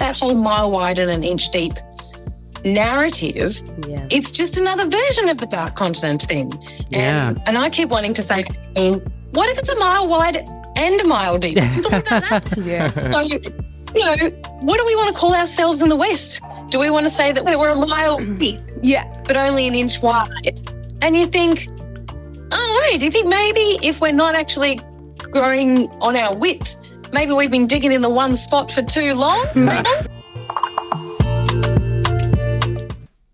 that whole mile wide and an inch deep narrative, it's just another version of the dark continent thing. And I keep wanting to say, what if it's a mile wide and a mile deep? What about that? So, you know, what do we want to call ourselves in the West? Do we want to say that we're a mile deep, but only an inch wide? And you think, oh, wait, do you think maybe if we're not actually growing on our width, maybe we've been digging in the one spot for too long?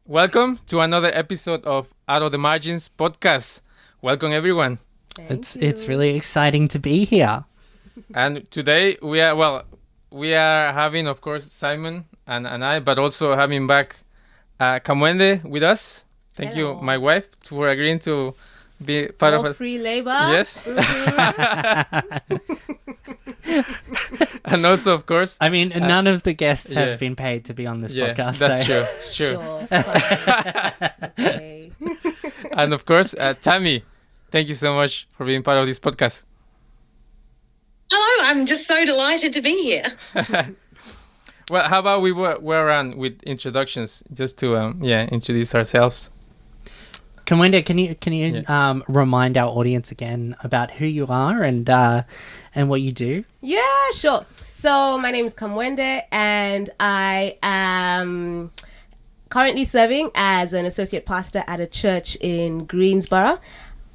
Welcome to another episode of Out of the Margins podcast. Welcome, everyone. It's really exciting to be here. And today we are having, of course, Simon and I, but also having back Kamwende with us. Thank you, my wife, for agreeing to be part of free labor. Yes. And also, of course, I mean, none of the guests have been paid to be on this podcast. That's true. Sure. Okay. And of course, Tamie, thank you so much for being part of this podcast. Hello, I'm just so delighted to be here. Well, how about we were around with introductions, just to introduce ourselves. Kamwende, can you remind our audience again about who you are and what you do? Yeah, sure. So my name is Kamwende, and I am currently serving as an associate pastor at a church in Greensboro,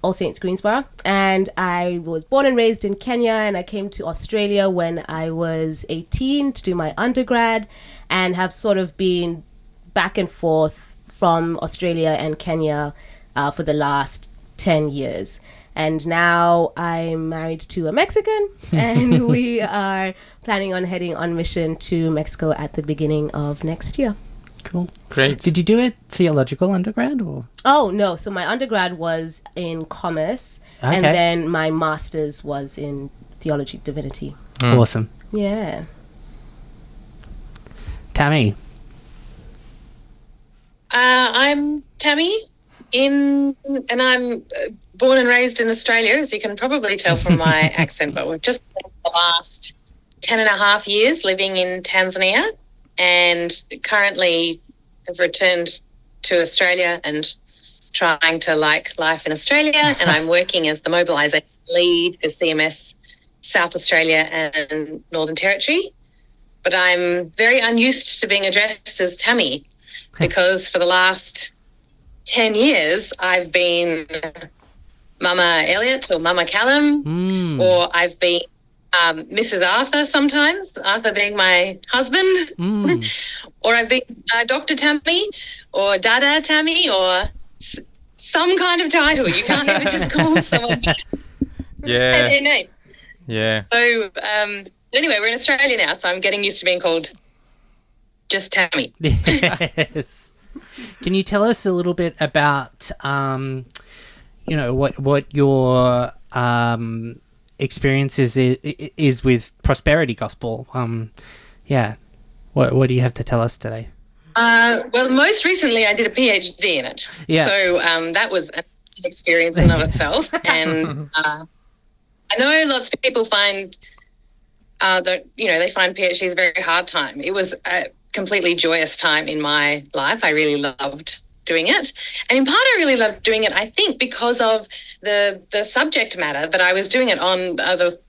All Saints Greensboro. And I was born and raised in Kenya, and I came to Australia when I was 18 to do my undergrad, and have sort of been back and forth from Australia and Kenya for the last 10 years. And now I'm married to a Mexican, and we are planning on heading on mission to Mexico at the beginning of next year. Cool. Great. Did you do a theological undergrad or? Oh, no. So my undergrad was in commerce, and then my master's was in theology, divinity. Awesome. Yeah. Tamie. I'm Tamie, and I'm born and raised in Australia, as you can probably tell from my accent, but we've just spent the last 10 and a half years living in Tanzania, and currently have returned to Australia and trying to like life in Australia. And I'm working as the mobilisation lead for CMS South Australia and Northern Territory. But I'm very unused to being addressed as Tamie, because for the last 10 years I've been Mama Elliot or Mama Callum, or I've been Mrs. Arthur sometimes, Arthur being my husband, or I've been Dr. Tamie or Dada Tamie, or some kind of title. You can't ever just call someone their name. Yeah. So anyway, we're in Australia now, so I'm getting used to being called just Tamie. Yes. Can you tell us a little bit about what your experience is with prosperity gospel? What do you have to tell us today? Well, most recently I did a PhD in it. Yeah. So that was an experience in of itself. And I know lots of people find they find PhDs a very hard time. It was a completely joyous time in my life. I really loved doing it. And in part, I really loved doing it, I think, because of the subject matter that I was doing it on, the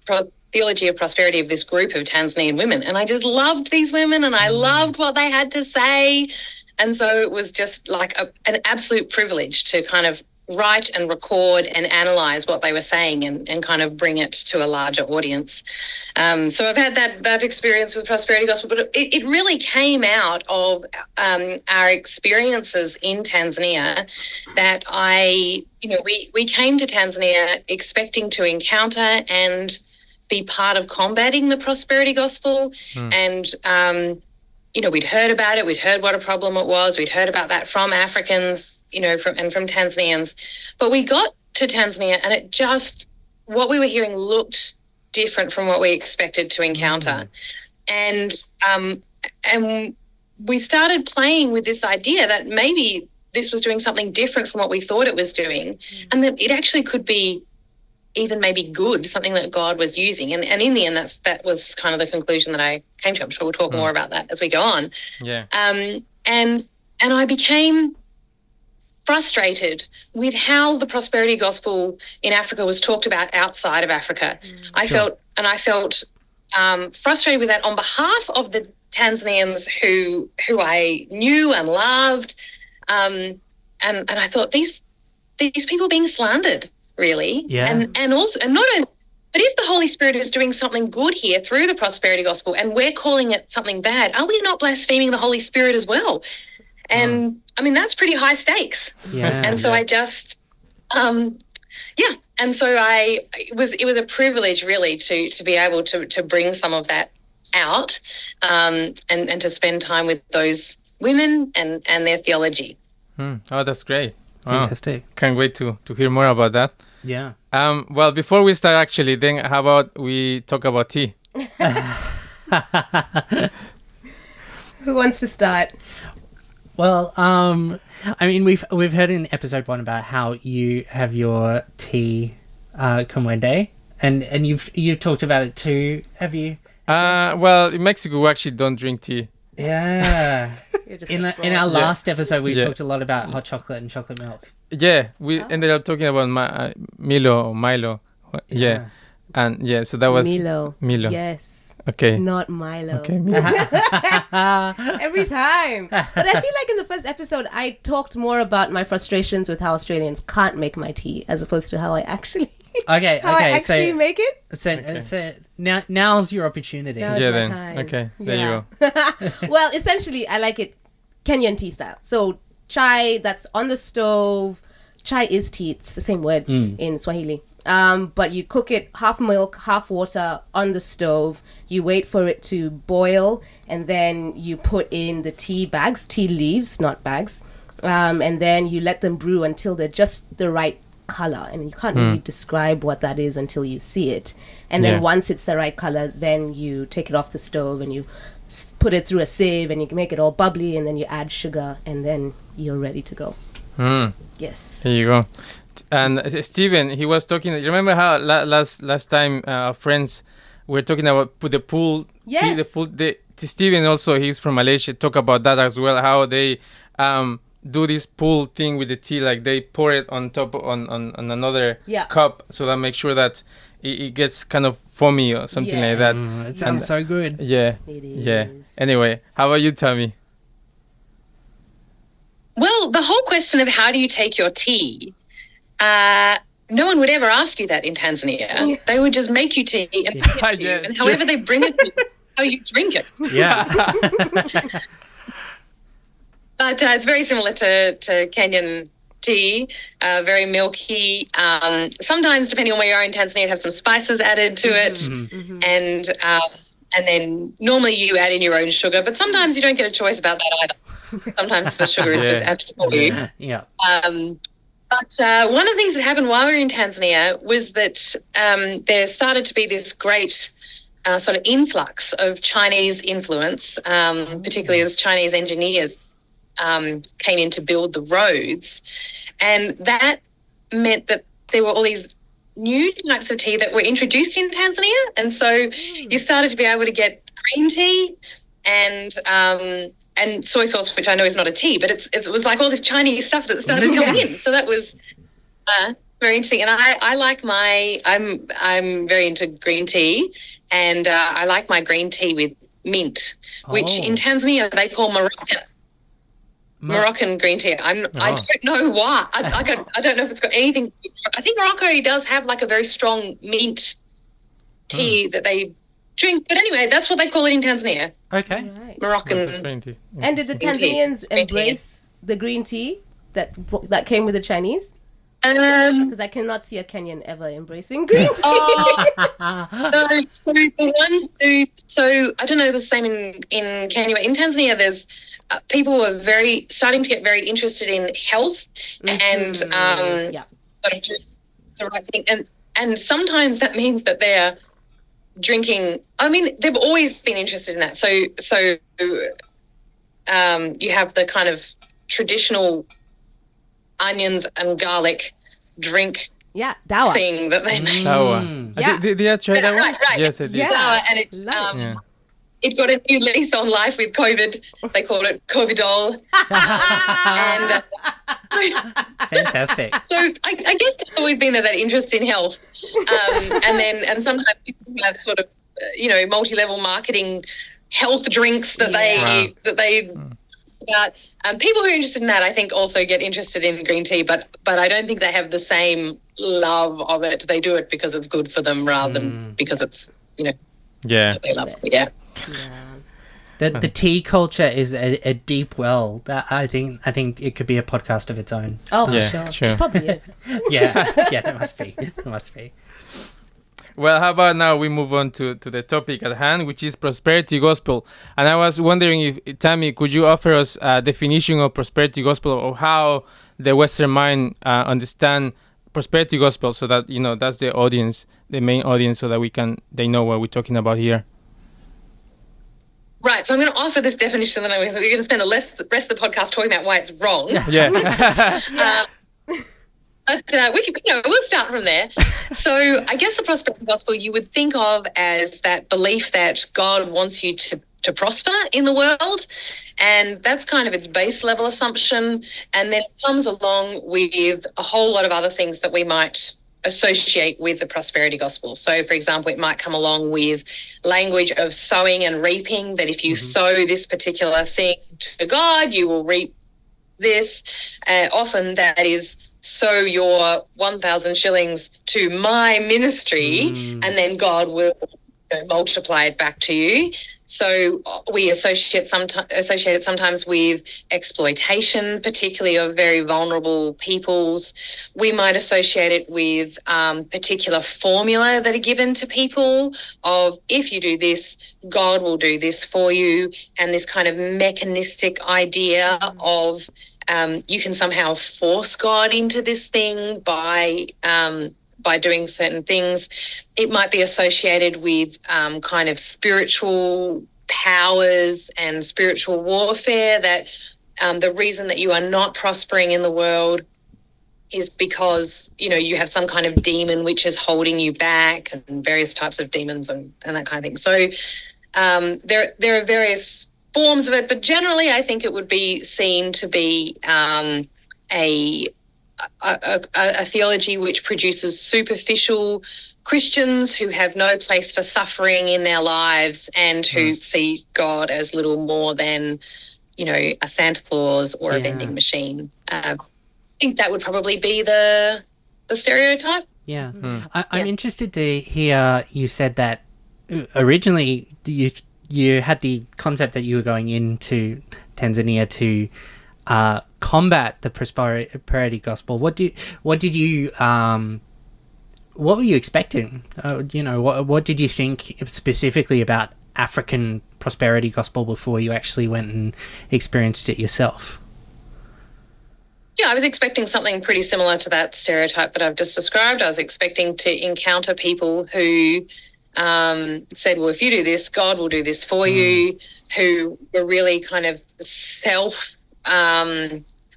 theology of prosperity of this group of Tanzanian women. And I just loved these women, and I loved what they had to say. And so it was just like an absolute privilege to kind of write and record and analyse what they were saying and kind of bring it to a larger audience. So I've had that experience with prosperity gospel, but it really came out of our experiences in Tanzania, that we came to Tanzania expecting to encounter and be part of combating the prosperity gospel. And we'd heard about it, we'd heard what a problem it was, we'd heard about that from Africans, from Tanzanians. But we got to Tanzania, and it just, what we were hearing looked different from what we expected to encounter. And we started playing with this idea that maybe this was doing something different from what we thought it was doing, and that it actually could be even maybe good, something that God was using. And in the end, that was kind of the conclusion that I came to. I'm sure we'll talk more about that as we go on. Yeah. And I became frustrated with how the prosperity gospel in Africa was talked about outside of Africa. I felt frustrated with that on behalf of the Tanzanians who I knew and loved. And I thought these people are being slandered, really. Yeah. And also, and not only, but if the Holy Spirit is doing something good here through the prosperity gospel and we're calling it something bad, are we not blaspheming the Holy Spirit as well? And I mean, that's pretty high stakes. Yeah. And so I just, and so it was a privilege really to be able to bring some of that out, and to spend time with those women and their theology. Oh, that's great. Wow. Fantastic. Can't wait to hear more about that. Yeah. Well, before we start, actually, then how about we talk about tea? Who wants to start? Well, I mean, we've heard in episode 1 about how you have your tea, Kamwende, and you've talked about it too. Have you? Well, in Mexico, we actually don't drink tea. Yeah. In our last episode, we Yeah. talked a lot about hot chocolate and chocolate milk. Yeah, we ended up talking about Milo. Yeah. And yeah, so that was Milo. Yes. Okay. Not Milo. Okay. Milo. Every time. But I feel like in the first episode, I talked more about my frustrations with how Australians can't make my tea as opposed to how I actually Okay. how I actually make it. So now's your opportunity. Now it's Yeah, my then. time. Okay, there you go. Well, essentially, I like it Kenyan tea style. So chai that's on the stove. Chai is tea. It's the same word in Swahili. But you cook it half milk, half water on the stove. You wait for it to boil, and then you put in the tea bags, tea leaves, not bags. And then you let them brew until they're just the right color. And you can't really describe what that is until you see it. And then once it's the right color, then you take it off the stove and you put it through a sieve and you can make it all bubbly, and then you add sugar, and then you're ready to go. Yes. There you go. And Steven, he was talking. You remember how last time friends were talking about the pool? Yes. Steven also, he's from Malaysia. Talk about that as well. How they do this pool thing with the tea, like they pour it on top on another cup, so that makes sure that it gets kind of foamy or something like that. It sounds so good. Yeah. It is. Yeah. Anyway, how about you, Tamie? Well, the whole question of how do you take your tea, no one would ever ask you that in Tanzania. They would just make you tea and bring it to you. And however they bring it to you, how you drink it. Yeah. But it's very similar to Kenyan tea, very milky. Sometimes, depending on where you are in Tanzania, have some spices added to it. And then normally you add in your own sugar, but sometimes you don't get a choice about that either. Sometimes the sugar is just added for you. Yeah. But one of the things that happened while we were in Tanzania was that there started to be this great sort of influx of Chinese influence, particularly as Chinese engineers came in to build the roads. And that meant that there were all these new types of tea that were introduced in Tanzania. And so you started to be able to get green tea and soy sauce, which I know is not a tea, but it was like all this Chinese stuff that started coming in. So that was very interesting. And I like I'm very into green tea, and I like my green tea with mint, which in Tanzania they call Moroccan green tea. I don't know why. I don't know if it's got anything. I think Morocco does have like a very strong mint tea that they drink. But anyway, that's what they call it in Tanzania. Okay. Right. Moroccan. Green tea. And did the Tanzanians embrace the green tea that came with the Chinese? Because I cannot see a Kenyan ever embracing green tea. So I don't know the same in Kenya, but in Tanzania there's people are starting to get very interested in health and sort of do the right thing, and sometimes that means that they're drinking. I mean, they've always been interested in that. So you have the kind of traditional onions and garlic drink dawa. thing that they made. Yeah. Did you try that one? Right. Yes, I did. Yeah. And it's Yeah. it got a new lease on life with COVID. They called it Covidol. And Fantastic. so I guess there's always been that interest in health. And sometimes people have sort of, multi-level marketing health drinks that they about. People who are interested in that, I think, also get interested in green tea, but I don't think they have the same love of it. They do it because it's good for them rather than because it's, Yeah. what they love. Yeah. The tea culture is a deep well that I think it could be a podcast of its own. Oh, for Yeah, sure. It probably is. Yeah, there must be. There must be. Well, how about now we move on to the topic at hand, which is prosperity gospel. And I was wondering if, Tamie, could you offer us a definition of prosperity gospel, or how the Western mind understand prosperity gospel, so that, that's the audience, the main audience, so that they know what we're talking about here. Right, so I'm going to offer this definition, and we're going to spend the rest of the podcast talking about why it's wrong. Yeah. But we can, we'll start from there. So I guess the prosperity gospel you would think of as that belief that God wants you to prosper in the world, and that's kind of its base level assumption. And then it comes along with a whole lot of other things that we might associate with the prosperity gospel. So, for example, it might come along with language of sowing and reaping, that if you sow this particular thing to God, you will reap this. Often that is, sow your 1,000 shillings to my ministry, and then God will multiply it back to you. So we associate it sometimes with exploitation, particularly of very vulnerable peoples. We might associate it with particular formula that are given to people of, if you do this, God will do this for you, and this kind of mechanistic idea of you can somehow force God into this thing by doing certain things. It might be associated with kind of spiritual powers and spiritual warfare, that the reason that you are not prospering in the world is because, you have some kind of demon which is holding you back, and various types of demons and that kind of thing. So there are various forms of it, but generally I think it would be seen to be a theology which produces superficial Christians who have no place for suffering in their lives, and who see God as little more than, a Santa Claus or a vending machine. I think that would probably be the stereotype. Yeah. I'm interested to hear, you said that originally you had the concept that you were going into Tanzania to combat the prosperity gospel. What were you expecting? What did you think specifically about African prosperity gospel before you actually went and experienced it yourself? Yeah, I was expecting something pretty similar to that stereotype that I've just described. I was expecting to encounter people who said, well, if you do this, God will do this for you, who were really kind of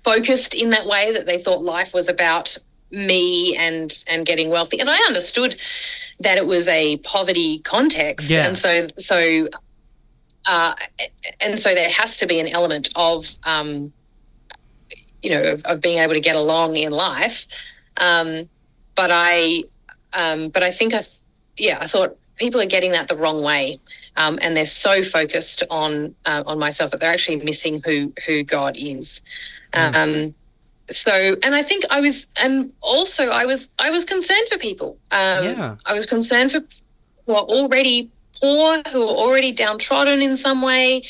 focused in that way, that they thought life was about me and getting wealthy. And I understood that it was a poverty context. And so there has to be an element of, of being able to get along in life. But I think I thought people are getting that the wrong way, and they're so focused on myself that they're actually missing who God is. So, and I think I was concerned for people. I was concerned for who are already poor, who are already downtrodden in some way,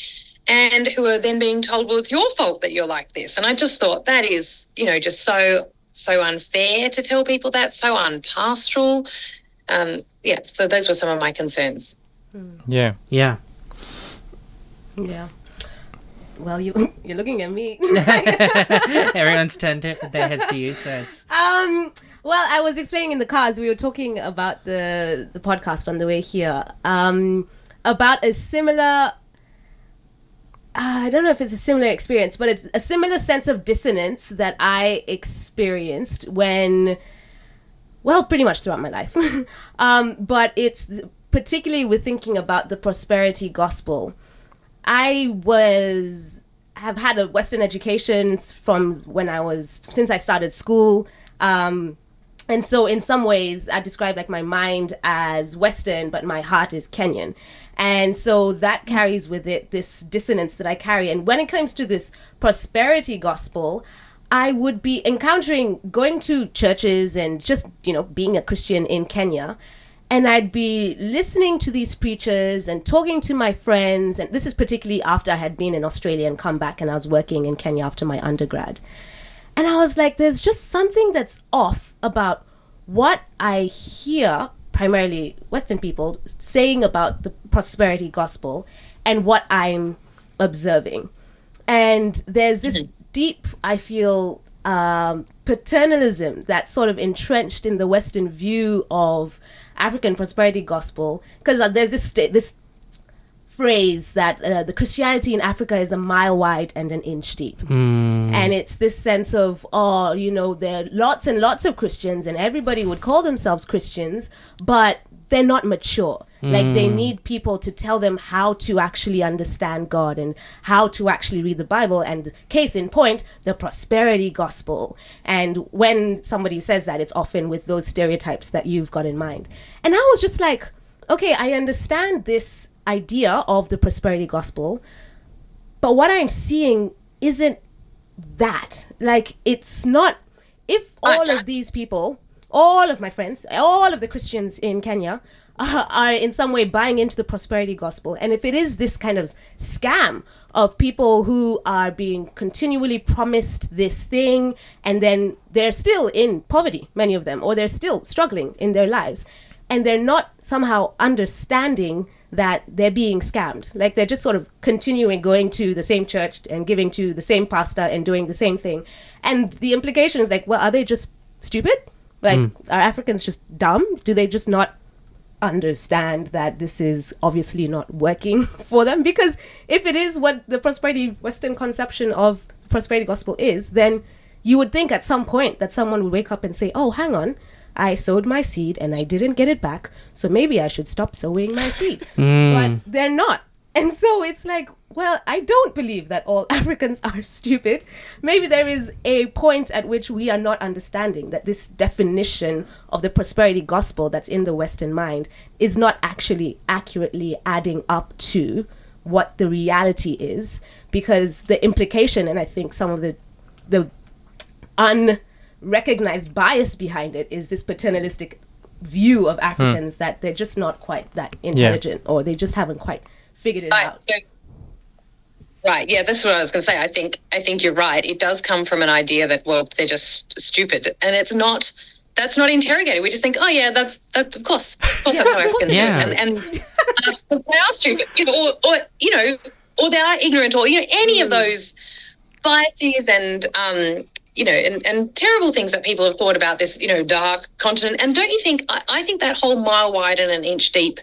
and who are then being told, well, it's your fault that you're like this. And I just thought that is, just so unfair to tell people that, so unpastoral. So those were some of my concerns. Yeah. Well, you're looking at me. Everyone's turned their heads to you, so it's... Well, I was explaining in the car as we were talking about the podcast on the way here, about a similar... I don't know if it's a similar experience, but it's a similar sense of dissonance that I experienced when well, pretty much throughout my life. But it's particularly with thinking about the prosperity gospel. I have had a Western education since I started school. And so in some ways, I describe like my mind as Western, but my heart is Kenyan. And so that carries with it this dissonance that I carry. And when it comes to this prosperity gospel, I would be going to churches and just, being a Christian in Kenya. And I'd be listening to these preachers and talking to my friends. And this is particularly after I had been in Australia and come back, and I was working in Kenya after my undergrad. And I was like, there's just something that's off about what I hear, primarily Western people, saying about the prosperity gospel and what I'm observing. And there's this deep, I feel, paternalism that's sort of entrenched in the Western view of African prosperity gospel, because there's this phrase that the Christianity in Africa is a mile wide and an inch deep. And it's this sense of, there are lots and lots of Christians and everybody would call themselves Christians, but they're not mature. Like they need people to tell them how to actually understand God and how to actually read the Bible. And case in point, the prosperity gospel. And when somebody says that, it's often with those stereotypes that you've got in mind. And I was just like, okay, I understand this idea of the prosperity gospel, but what I'm seeing isn't that. Like, it's not. If all of these people, all of my friends, all of the Christians in Kenya are in some way buying into the prosperity gospel, and if it is this kind of scam of people who are being continually promised this thing, and then they're still in poverty, many of them, or they're still struggling in their lives, and they're not somehow understanding that they're being scammed. Like, they're just sort of continuing going to the same church and giving to the same pastor and doing the same thing. And the implication is like, well, are they just stupid? Like, are Africans just dumb? Do they just not understand that this is obviously not working for them? Because if it is what the prosperity Western conception of prosperity gospel is, then you would think at some point that someone would wake up and say, oh, hang on, I sowed my seed and I didn't get it back, so maybe I should stop sowing my seed. But they're not. And so it's like, well, I don't believe that all Africans are stupid. Maybe there is a point at which we are not understanding that this definition of the prosperity gospel that's in the Western mind is not actually accurately adding up to what the reality is, because the implication, and I think some of the unrecognized bias behind it, is this paternalistic view of Africans that they're just not quite that intelligent, or they just haven't quite figured it out. So, right, yeah, that's what I was going to say. I think you're right. It does come from an idea that, well, they're just stupid, and it's not. That's not interrogated. We just think, oh yeah, that's of course that's how Africans do it, and they are stupid, or they are ignorant, or any of those biases and and terrible things that people have thought about this dark continent. And don't you think? I think that whole mile wide and an inch deep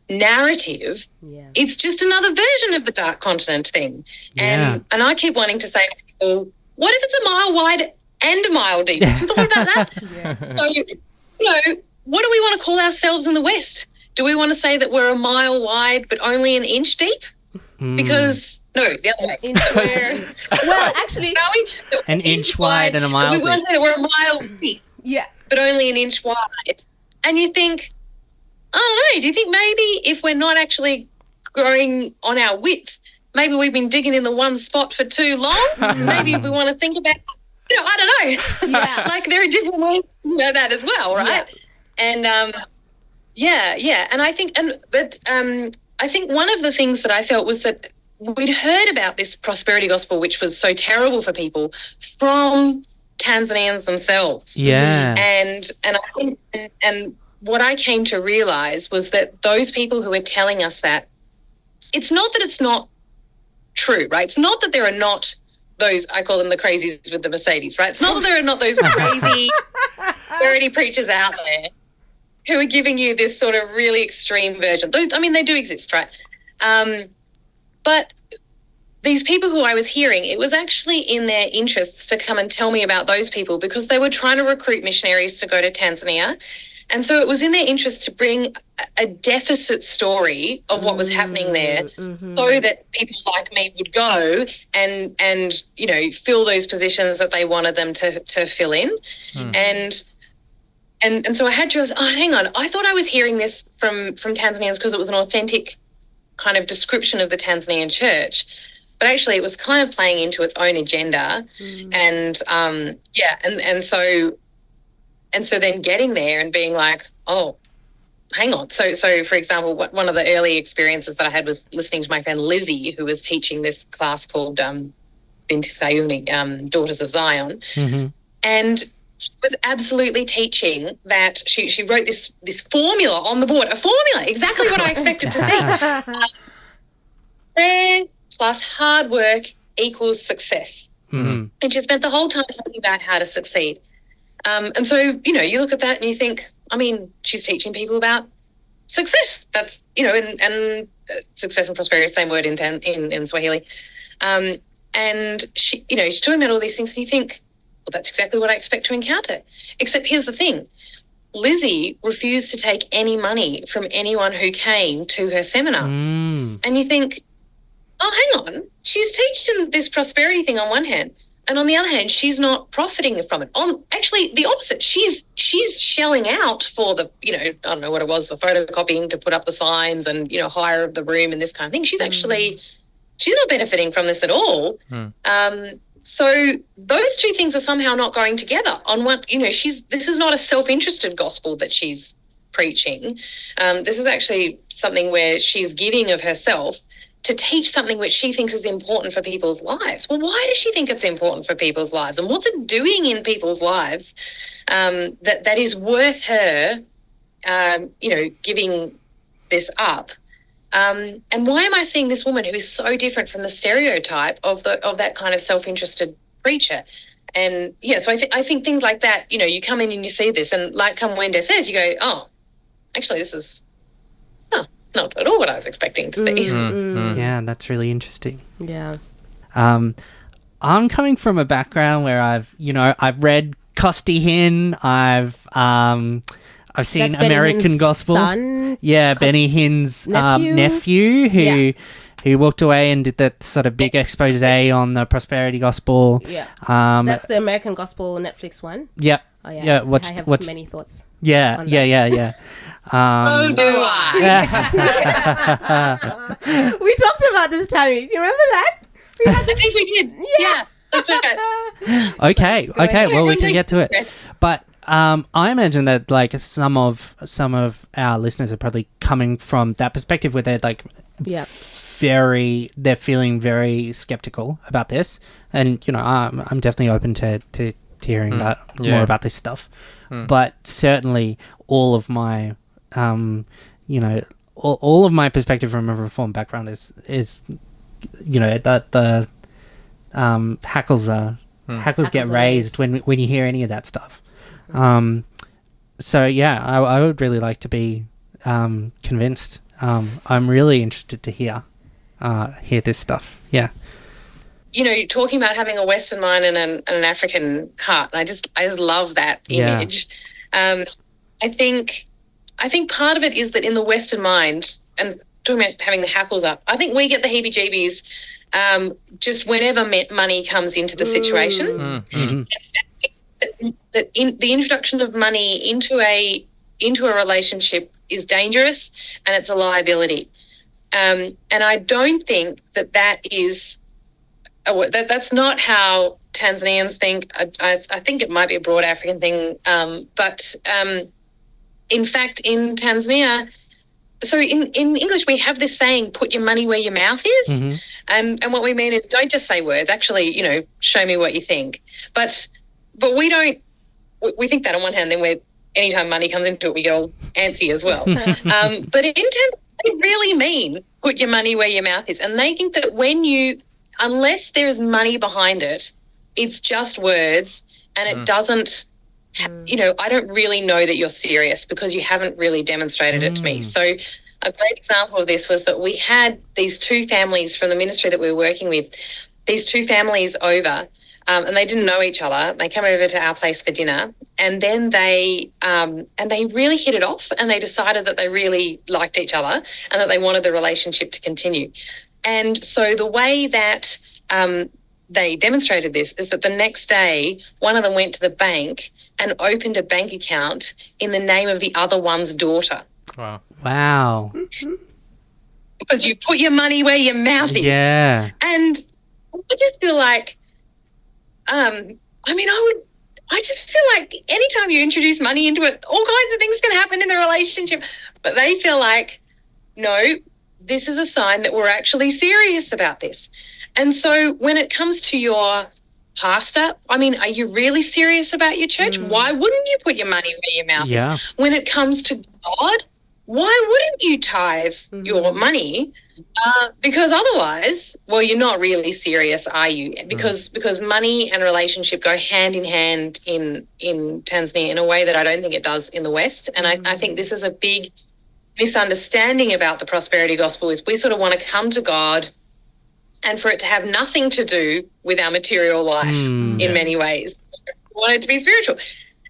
narrative, it's just another version of the dark continent thing. And I keep wanting to say to people, what if it's a mile wide and a mile deep? Have you thought about that? So, what do we want to call ourselves in the West? Do we want to say that we're a mile wide but only an inch deep? Because the other way. Well, actually, an inch wide and a mile deep. We want to say we're a mile deep, but only an inch wide. And you think, I don't know, do you think maybe if we're not actually growing on our width, maybe we've been digging in the one spot for too long? Maybe we want to think about, I don't know. Like, there are different ways to know that as well, right? And and I think, I think one of the things that I felt was that we'd heard about this prosperity gospel, which was so terrible for people, from Tanzanians themselves. And I think, and what I came to realize was that those people who were telling us that, it's not that it's not true, right? It's not that there are not those, I call them the crazies with the Mercedes, right? It's not that there are not those crazy prosperity preachers out there who are giving you this sort of really extreme version. I mean, they do exist, right? But these people who I was hearing, it was actually in their interests to come and tell me about those people because they were trying to recruit missionaries to go to Tanzania. And so it was in their interest to bring a deficit story of what was happening there so that people like me would go and you know, fill those positions that they wanted them to fill in. And so I had to, hang on, I thought I was hearing this from Tanzanians because it was an authentic kind of description of the Tanzanian church. But actually it was kind of playing into its own agenda. And so then getting there and being like, oh, hang on. So for example, one of the early experiences that I had was listening to my friend Lizzie, who was teaching this class called Binti Sayuni, Daughters of Zion. And she was absolutely teaching that she wrote this formula on the board, a formula, exactly what I expected to see. Prayer plus hard work equals success. And she spent the whole time talking about how to succeed. And so, you know, you look at that and you think, I mean, she's teaching people about success. That's, you know, and success and prosperity, same word in Swahili. And she, you know, she's talking about all these things and you think, well, that's exactly what I expect to encounter. Except here's the thing. Lizzie refused to take any money from anyone who came to her seminar. And you think, oh, hang on. She's teaching this prosperity thing on one hand. And on the other hand, she's not profiting from it. Actually, the opposite. She's shelling out for the, you know, I don't know what it was, the photocopying to put up the signs and, you know, hire of the room and this kind of thing. She's actually, she's not benefiting from this at all. So those two things are somehow not going together. On one, you know, this is not a self-interested gospel that she's preaching. This is actually something where she's giving of herself to teach something which she thinks is important for people's lives. Well, why does she think it's important for people's lives? And what's it doing in people's lives that is worth her, you know, giving this up? And why am I seeing this woman who is so different from the stereotype of that kind of self-interested preacher? And, yeah, so I think things like that, you know, you come in and you see this and like Kamwende says, you go, oh, actually this is not at all what I was expecting to see. Yeah, that's really interesting. Yeah. I'm coming from a background where I've read Costi Hinn. I've seen That's American Benny Hinn's Gospel. son? Yeah, Benny Hinn's nephew who walked away and did that sort of big expose on the prosperity gospel. Yeah. That's the American Gospel Netflix one. Yep. Oh, yeah. Yeah. I have many thoughts. Yeah. Yeah. So do I. We talked about this, Tamie. You remember that? I think we did. Yeah. That's okay. Okay. Well, we can get to it. But I imagine that like some of our listeners are probably coming from that perspective where they're like they're feeling very skeptical about this, and you know I'm definitely open to hearing about more about this stuff. But certainly all of my all of my perspective from a reform background is you know that the hackles get raised when you hear any of that stuff. So yeah, I would really like to be convinced. I'm really interested to hear this stuff. Yeah. You know, you're talking about having a Western mind and an African heart. And I just love that image. I think part of it is that in the Western mind, and talking about having the hackles up, I think we get the heebie-jeebies just whenever money comes into the situation. That the introduction of money into a relationship is dangerous and it's a liability. And I don't think that is that's not how Tanzanians think. I think it might be a broad African thing, but in fact, in Tanzania, so in English we have this saying, "Put your money where your mouth is," and what we mean is don't just say words. Actually, you know, show me what you think. But we don't. We think that on one hand, then anytime money comes into it, we get all antsy as well. But in Tanzania, they really mean put your money where your mouth is, and they think that unless there is money behind it, it's just words, and it doesn't. You know, I don't really know that you're serious because you haven't really demonstrated it to me. So a great example of this was that we had these two families from the ministry that we were working with, these two families over, and they didn't know each other. They came over to our place for dinner, and then they really hit it off, and they decided that they really liked each other and that they wanted the relationship to continue. And so the way that they demonstrated this is that the next day, one of them went to the bank and opened a bank account in the name of the other one's daughter. Wow. Because you put your money where your mouth is. Yeah. And I just feel like, I just feel like anytime you introduce money into it, all kinds of things can happen in the relationship. But they feel like, no, this is a sign that we're actually serious about this. And so when it comes to your pastor, are you really serious about your church? Why wouldn't you put your money where your mouth is? When it comes to God, why wouldn't you tithe your money? Because otherwise, well, you're not really serious, are you? Because money and relationship go hand in hand in Tanzania in a way that I don't think it does in the West. And I think this is a big misunderstanding about the prosperity gospel, is we sort of want to come to God and for it to have nothing to do with our material life in many ways. We want it to be spiritual.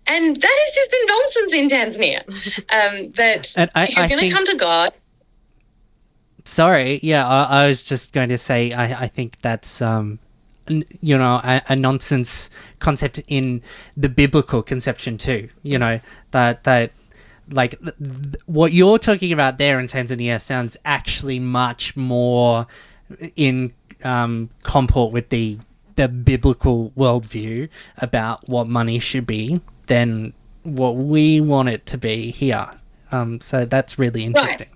And that is just a nonsense in Tanzania. That if you're going to come to God... Sorry, yeah, I was just going to say I think that's, a nonsense concept in the biblical conception too, that like what you're talking about there in Tanzania sounds actually much more in comport with the biblical worldview about what money should be than what we want it to be here. So that's really interesting. Right.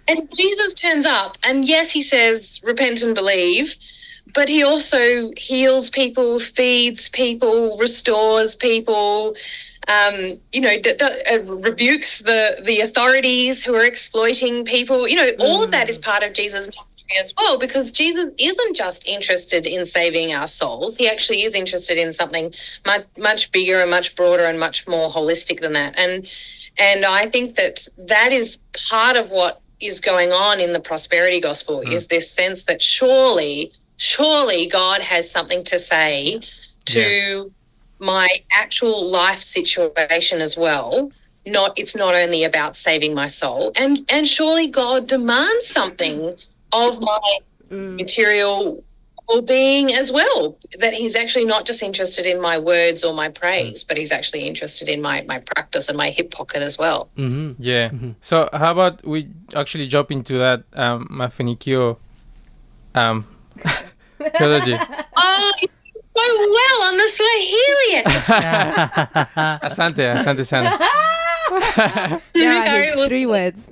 And Jesus turns up, and yes, he says, repent and believe, but he also heals people, feeds people, restores people, rebukes the authorities who are exploiting people. All of that is part of Jesus' ministry as well, because Jesus isn't just interested in saving our souls. He actually is interested in something much bigger and much broader and much more holistic than that. And I think that is part of what is going on in the prosperity gospel, is this sense that surely God has something to say to my actual life situation as well. It's not only about saving my soul, and surely God demands something of my material well-being as well, that he's actually not just interested in my words or my praise, but he's actually interested in my practice and my hip pocket as well. So how about we actually jump into that mafanikio theology. Oh, so well on the Swahili. Asante sana. Yeah, 3 words.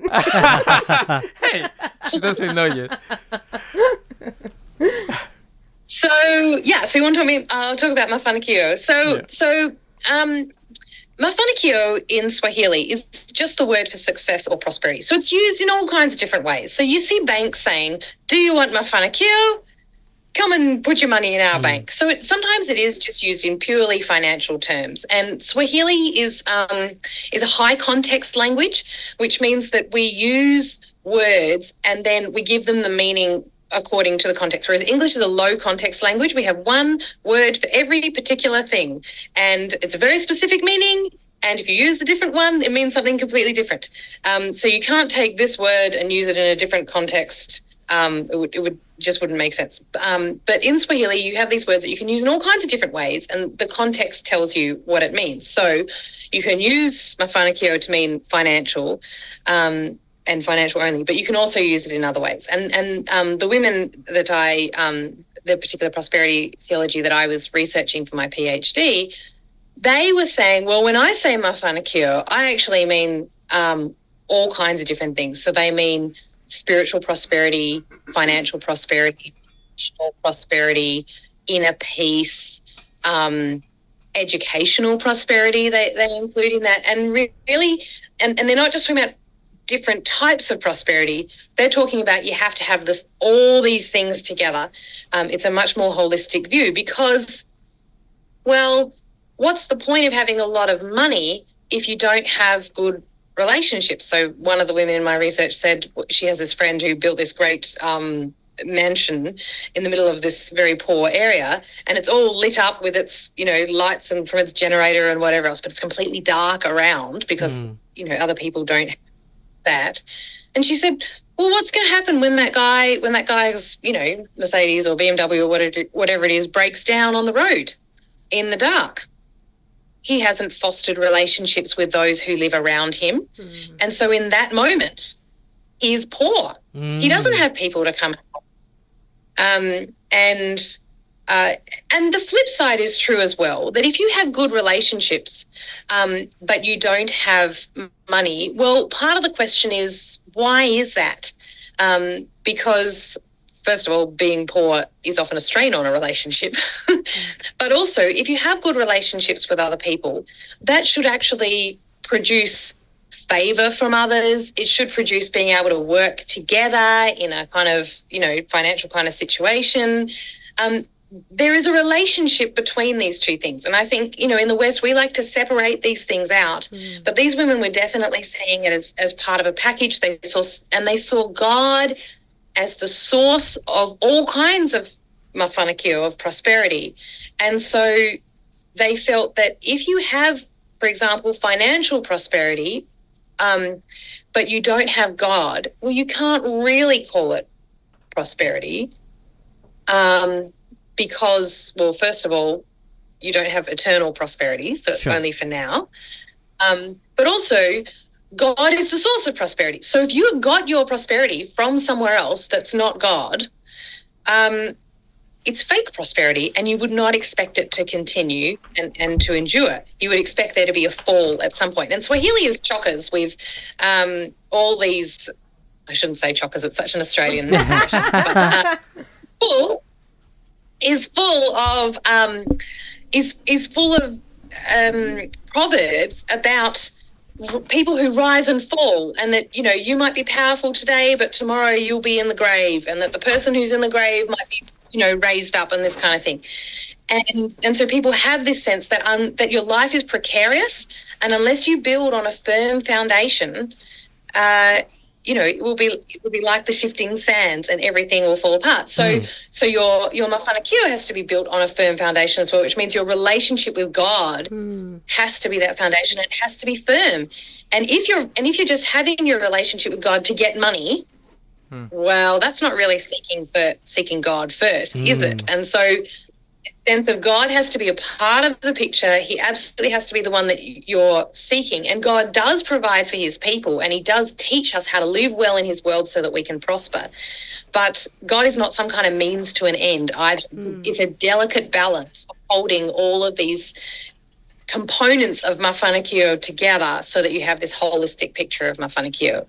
Hey, she doesn't know yet. So you want to talk I'll talk about mafanikio. So mafanikio in Swahili is just the word for success or prosperity. So it's used in all kinds of different ways. So you see banks saying, do you want mafanikio? Come and put your money in our bank. So sometimes it is just used in purely financial terms. And Swahili is a high context language, which means that we use words and then we give them the meaning according to the context, whereas English is a low context language. We have one word for every particular thing, and it's a very specific meaning, and if you use the different one, it means something completely different. So you can't take this word and use it in a different context. It would just wouldn't make sense. But in Swahili, you have these words that you can use in all kinds of different ways, and the context tells you what it means. So you can use mafanikio to mean financial, and financial only, but you can also use it in other ways. And the women that the particular prosperity theology that I was researching for my PhD, they were saying, well, when I say mafanikio, I actually mean all kinds of different things. So they mean spiritual prosperity, financial prosperity, emotional prosperity, inner peace, educational prosperity, they include in that. And really, and they're not just talking about different types of prosperity. They're talking about you have to have all these things together. It's a much more holistic view because, well, what's the point of having a lot of money if you don't have good relationships. So one of the women in my research said she has this friend who built this great mansion in the middle of this very poor area, and it's all lit up with its, lights and from its generator and whatever else, but it's completely dark around because, other people don't have that. And she said, well, what's going to happen when that guy's, Mercedes or BMW or whatever it is breaks down on the road in the dark? He hasn't fostered relationships with those who live around him. And so in that moment, he's poor. He doesn't have people to come. And the flip side is true as well, that if you have good relationships, but you don't have money, well, part of the question is, why is that? Because first of all, being poor is often a strain on a relationship. But also, if you have good relationships with other people, that should actually produce favour from others. It should produce being able to work together in a kind of, financial kind of situation. There is a relationship between these two things. And I think, in the West, we like to separate these things out. But these women were definitely seeing it as part of a package. They saw God as the source of all kinds of mafanikio, of prosperity. And so they felt that if you have, for example, financial prosperity, but you don't have God, well, you can't really call it prosperity because, well, first of all, you don't have eternal prosperity, so it's only for now. But also, God is the source of prosperity. So if you have got your prosperity from somewhere else that's not God, it's fake prosperity, and you would not expect it to continue and to endure. You would expect there to be a fall at some point. And Swahili is chockers with all these, I shouldn't say chockers, it's such an Australian expression, but is full of proverbs about people who rise and fall, and that, you might be powerful today, but tomorrow you'll be in the grave, and that the person who's in the grave might be, raised up, and this kind of thing. And so people have this sense that that your life is precarious, and unless you build on a firm foundation, it will be like the shifting sands, and everything will fall apart. So your mafanikio has to be built on a firm foundation as well, which means your relationship with God has to be that foundation. It has to be firm. And if you're just having your relationship with God to get money, well, that's not really seeking God first, is it? And so the sense of God has to be a part of the picture. He absolutely has to be the one that you're seeking. And God does provide for his people, and he does teach us how to live well in his world so that we can prosper. But God is not some kind of means to an end either. It's a delicate balance of holding all of these components of mafanikio together so that you have this holistic picture of mafanikio.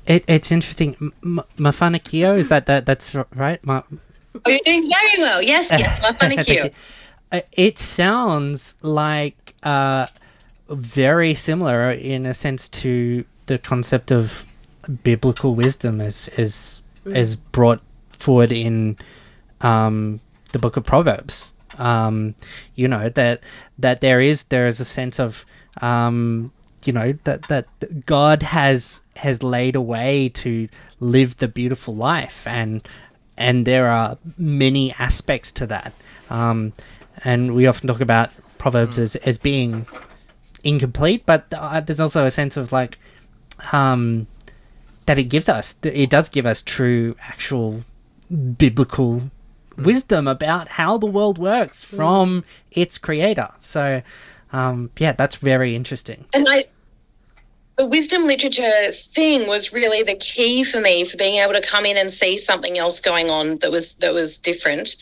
It's interesting. Mafanikio, is that's right? Oh, you're doing very well. Yes, mafanikio. It sounds like very similar in a sense to the concept of biblical wisdom as brought forward in the book of Proverbs. That there is a sense of that God has laid a way to live the beautiful life, and there are many aspects to that. And we often talk about Proverbs as being incomplete, but there's also a sense of that it does give us true, actual biblical wisdom about how the world works from its creator. So that's very interesting. And the wisdom literature thing was really the key for me for being able to come in and see something else going on that was different.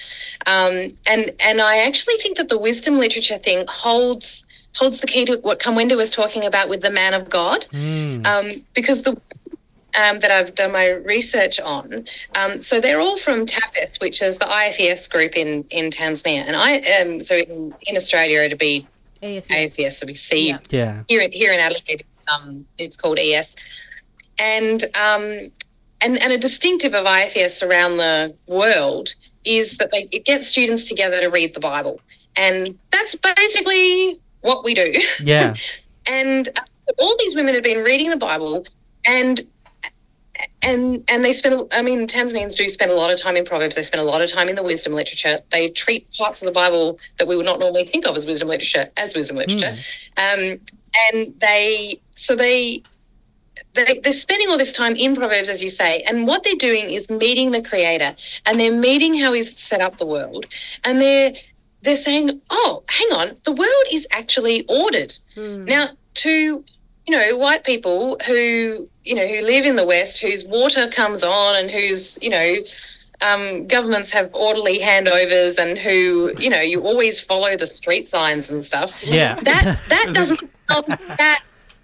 And I actually think that the wisdom literature thing holds the key to what Kamwende was talking about with the man of God, because the that I've done my research on. So they're all from TAFES, which is the IFES group in Tanzania, and so in Australia it'd be AFES, so we see here in Adelaide. It's called ES, and a distinctive of IFES around the world is that it gets students together to read the Bible, and that's basically what we do. Yeah, and all these women had been reading the Bible, and they spend, I mean, Tanzanians do spend a lot of time in Proverbs. They spend a lot of time in the wisdom literature. They treat parts of the Bible that we would not normally think of as wisdom literature and they're spending all this time in Proverbs, as you say, and what they're doing is meeting the Creator, and they're meeting how He's set up the world, and they're saying, oh, hang on, the world is actually ordered. Now, to white people who live in the West, whose water comes on and whose governments have orderly handovers, and who you always follow the street signs and stuff. Yeah, that doesn't sound that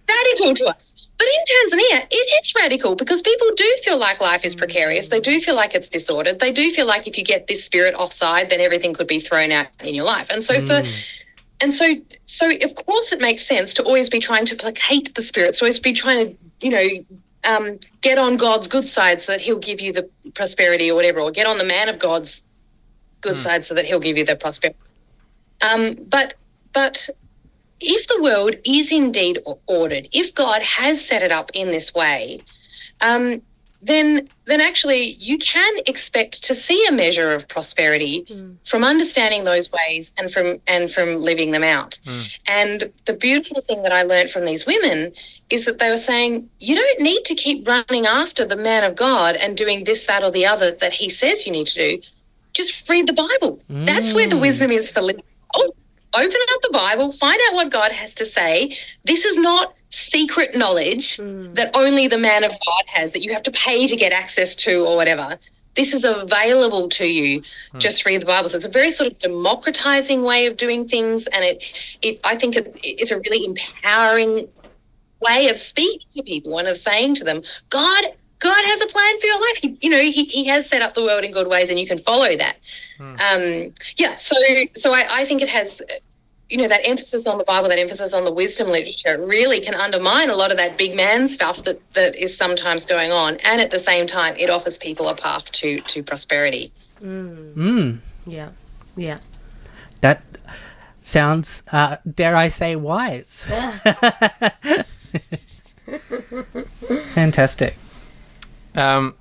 radical to us. But in Tanzania, it is radical, because people do feel like life is precarious. They do feel like it's disordered. They do feel like if you get this spirit offside, then everything could be thrown out in your life. And so so of course it makes sense to always be trying to placate the spirits, to always be trying to, get on God's good side so that He'll give you the prosperity or whatever, or get on the man of God's good side so that He'll give you the prosperity. But if the world is indeed ordered, if God has set it up in this way, then actually you can expect to see a measure of prosperity from understanding those ways and from living them out. And the beautiful thing that I learned from these women is that they were saying, you don't need to keep running after the man of God and doing this, that, or the other that he says you need to do. Just read the Bible. That's where the wisdom is for living. Open up the Bible, find out what God has to say. This is not secret knowledge that only the man of God has, that you have to pay to get access to or whatever. This is available to you. Just read the Bible. So it's a very sort of democratizing way of doing things, and I think it's a really empowering way of speaking to people and of saying to them, God has a plan for your life. He has set up the world in good ways, and you can follow that. So I think it has, that emphasis on the Bible, that emphasis on the wisdom literature really can undermine a lot of that big man stuff that is sometimes going on. And at the same time, it offers people a path to prosperity. Yeah. That sounds, dare I say, wise. Fantastic. I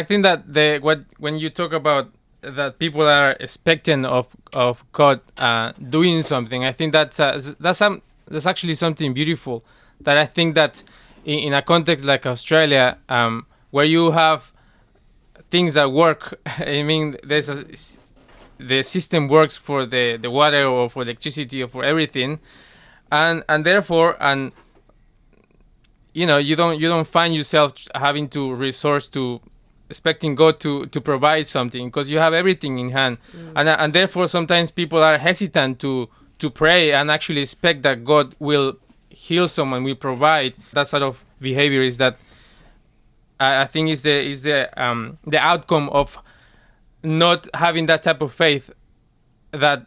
think that when you talk about that people are expecting of God doing something, I think that's actually something beautiful. That I think that in a context like Australia, where you have things that work, I mean, the system works for the water or for electricity or for everything, and therefore you don't find yourself having to resort to expecting God to provide something, because you have everything in hand. And therefore sometimes people are hesitant to pray and actually expect that God will heal someone, will provide. That sort of behavior is that I think is the outcome of not having that type of faith that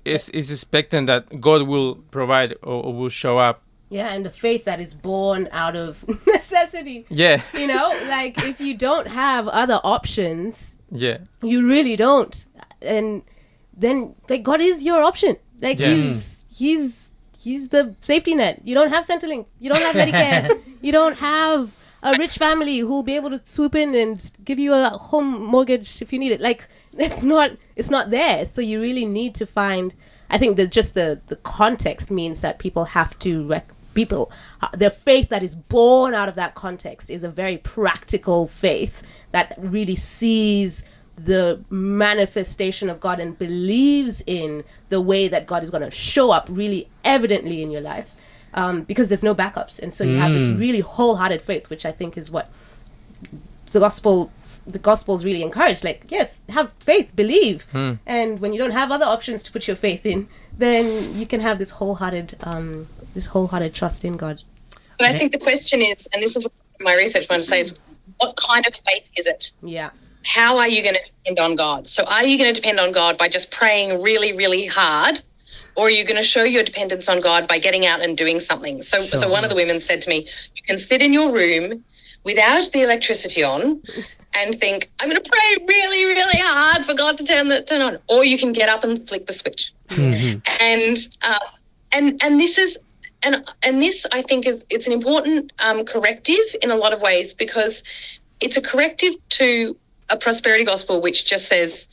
is expecting that God will provide or will show up. Yeah, and the faith that is born out of necessity. Yeah. Like if you don't have other options, yeah, you really don't. And then like God is your option. Like he's the safety net. You don't have Centrelink. You don't have Medicare. You don't have a rich family who'll be able to swoop in and give you a home mortgage if you need it. Like it's not there. So you really need to find, I think that just the context means that people have to their faith that is born out of that context is a very practical faith that really sees the manifestation of God and believes in the way that God is going to show up really evidently in your life, because there's no backups. And so you have this really wholehearted faith, which I think is what the gospel's really encouraged. Like, yes, have faith, believe. And when you don't have other options to put your faith in, then you can have this wholehearted trust in God. But I think the question is, and this is what my research wanted to say, is what kind of faith is it? Yeah. How are you going to depend on God? So are you going to depend on God by just praying really, really hard? Or are you going to show your dependence on God by getting out and doing something? So one of the women said to me, you can sit in your room without the electricity on and think, I'm going to pray really, really hard for God to turn on. Or you can get up and flick the switch. And this is, and this, I think, it's an important corrective in a lot of ways, because it's a corrective to a prosperity gospel which just says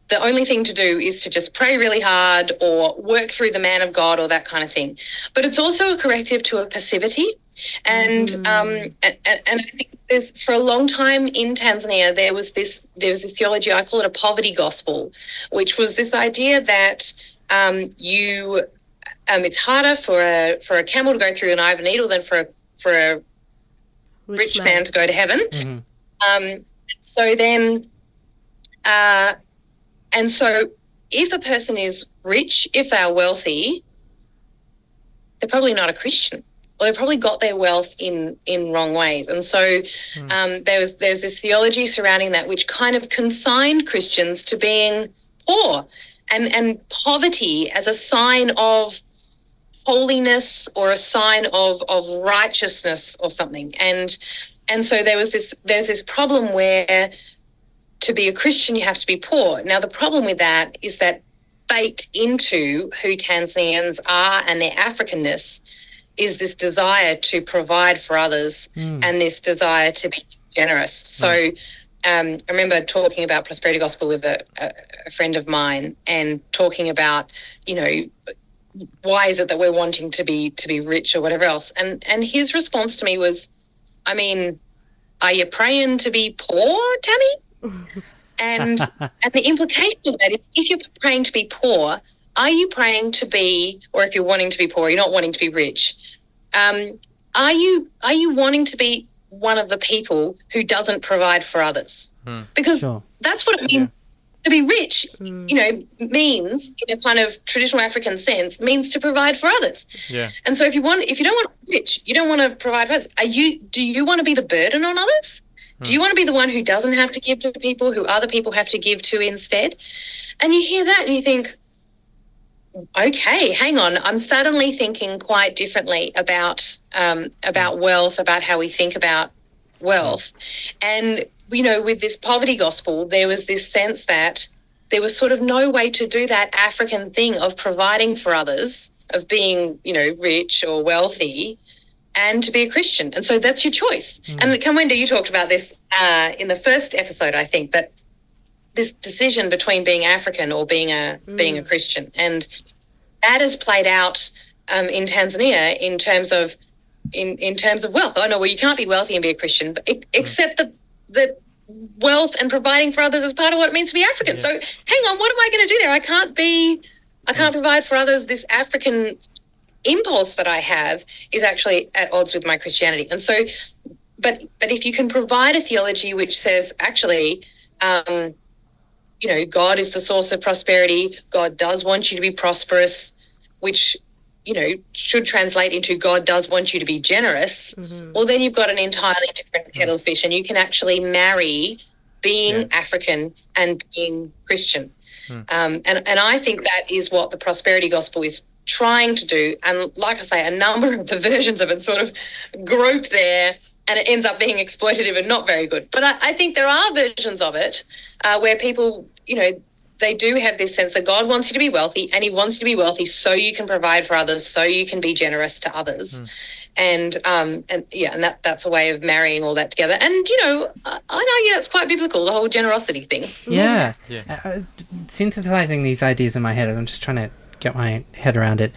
the only thing to do is to just pray really hard or work through the man of God or that kind of thing. But it's also a corrective to a passivity. And and I think for a long time in Tanzania there was this theology, I call it a poverty gospel, which was this idea that it's harder for a camel to go through an eye of a needle than for a rich man to go to heaven. Mm-hmm. So if a person is rich, if they're wealthy, they're probably not a Christian, or they've probably got their wealth in wrong ways. And so there's this theology surrounding that which kind of consigned Christians to being poor and poverty as a sign of holiness or a sign of righteousness or something. And so there's this problem where to be a Christian you have to be poor. Now the problem with that is that baked into who Tanzanians are and their Africanness is this desire to provide for others and this desire to be generous. So I remember talking about prosperity gospel with a friend of mine and talking about, why is it that we're wanting to be rich or whatever else? And his response to me was, I mean, are you praying to be poor, Tamie? And the implication of that is, if you're praying to be poor, are you praying to be, or if you're wanting to be poor, you're not wanting to be rich, are you wanting to be one of the people who doesn't provide for others? Because that's what it means. To be rich, means, in a kind of traditional African sense, means to provide for others. Yeah. And so if you don't want to be rich, you don't want to provide for others. Do you want to be the burden on others? Do you want to be the one who doesn't have to give to people, who other people have to give to instead? And you hear that and you think, okay, hang on, I'm suddenly thinking quite differently about wealth, about how we think about wealth. And with this poverty gospel, there was this sense that there was sort of no way to do that African thing of providing for others, of being, rich or wealthy, and to be a Christian. And so that's your choice. And Kamwende, you talked about this in the first episode, I think, that this decision between being African or being a Christian. And that has played out in Tanzania in terms of wealth. Oh, no, well, you can't be wealthy and be a Christian, but except that wealth and providing for others is part of what it means to be African. Yeah. So hang on, what am I going to do there? I can't provide for others. This African impulse that I have is actually at odds with my Christianity. And so, but if you can provide a theology which says, actually, God is the source of prosperity, God does want you to be prosperous, which should translate into God does want you to be generous, well, then you've got an entirely different kettle of fish, and you can actually marry being African and being Christian. And I think that is what the prosperity gospel is trying to do. And like I say, a number of the versions of it sort of group there, and it ends up being exploitative and not very good. But I think there are versions of it where people, they do have this sense that God wants you to be wealthy, and he wants you to be wealthy so you can provide for others, so you can be generous to others. And that's a way of marrying all that together. And, I'd argue that's quite biblical, the whole generosity thing. Yeah. Synthesizing these ideas in my head, I'm just trying to get my head around it.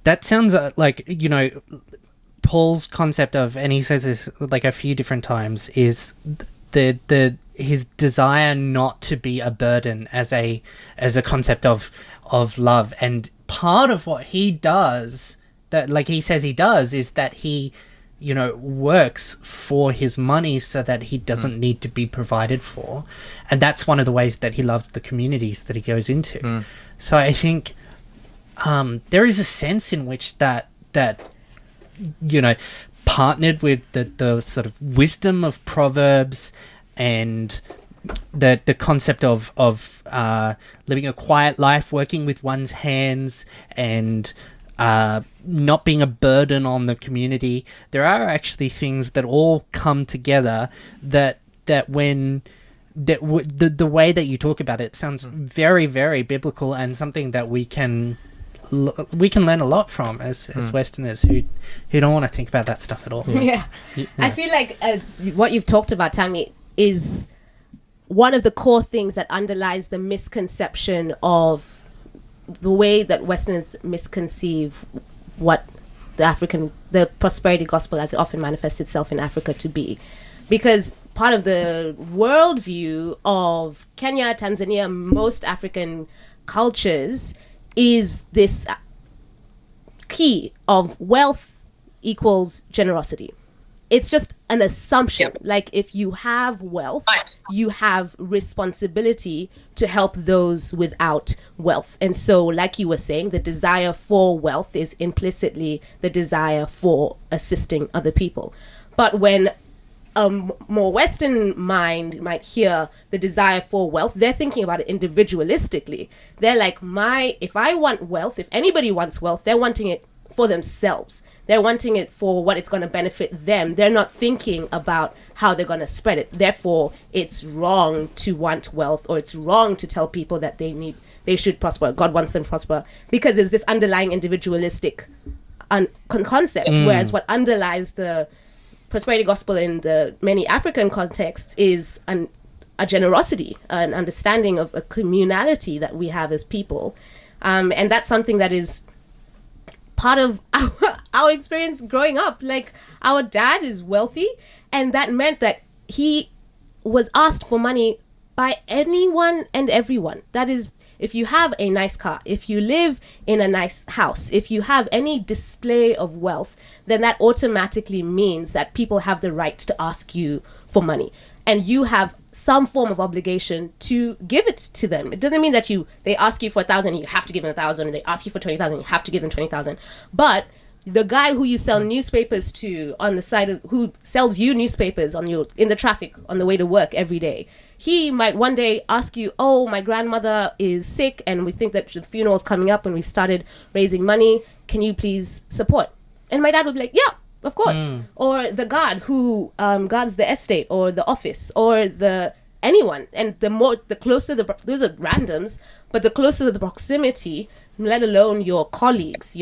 That sounds like, Paul's concept of, and he says this like a few different times, is his desire not to be a burden as a concept of love. And part of what he does, that like he says he does, is that he works for his money so that he doesn't need to be provided for. And that's one of the ways that he loves the communities that he goes into. So I think there is a sense in which that partnered with the sort of wisdom of Proverbs and the concept of living a quiet life, working with one's hands, and not being a burden on the community. There are actually things that all come together that when the way that you talk about it sounds very, very biblical, and something that we can we can learn a lot from as Westerners who don't want to think about that stuff at all. Yeah. I feel like what you've talked about, Tamie, is one of the core things that underlies the misconception of the way that Westerners misconceive what the prosperity gospel as it often manifests itself in Africa to be. Because part of the worldview of Kenya, Tanzania, most African cultures is this key of wealth equals generosity. It's just an assumption. Yep. Like if you have wealth, Right. you have responsibility to help those without wealth. And so, like you were saying, the desire for wealth is implicitly the desire for assisting other people. But when a more Western mind might hear the desire for wealth, they're thinking about it individualistically. They're like, if I want wealth, if anybody wants wealth, they're wanting it for themselves. They're wanting it for what it's going to benefit them. They're not thinking about how they're going to spread it. Therefore, it's wrong to want wealth, or it's wrong to tell people that they should prosper. God wants them to prosper, because there's this underlying individualistic concept. Whereas what underlies the prosperity gospel in the many African contexts is a generosity, an understanding of a communality that we have as people. And that's something that is part of our experience growing up. Like, our dad is wealthy, and that meant that he was asked for money by anyone and everyone. That is, if you have a nice car, if you live in a nice house, if you have any display of wealth, then that automatically means that people have the right to ask you for money. And you have some form of obligation to give it to them. It doesn't mean that they ask you for 1,000, you have to give them 1,000. They ask you for 20,000, you have to give them 20,000. But the guy who you sell newspapers to on the side who sells you newspapers in the traffic on the way to work every day, he might one day ask you, "Oh, my grandmother is sick, and we think that the funeral is coming up, and we've started raising money. Can you please support?" And my dad would be like, "Yeah, of course." Or the guard who guards the estate or the office or anyone. And the closer those are randoms, but the closer the proximity, let alone your colleagues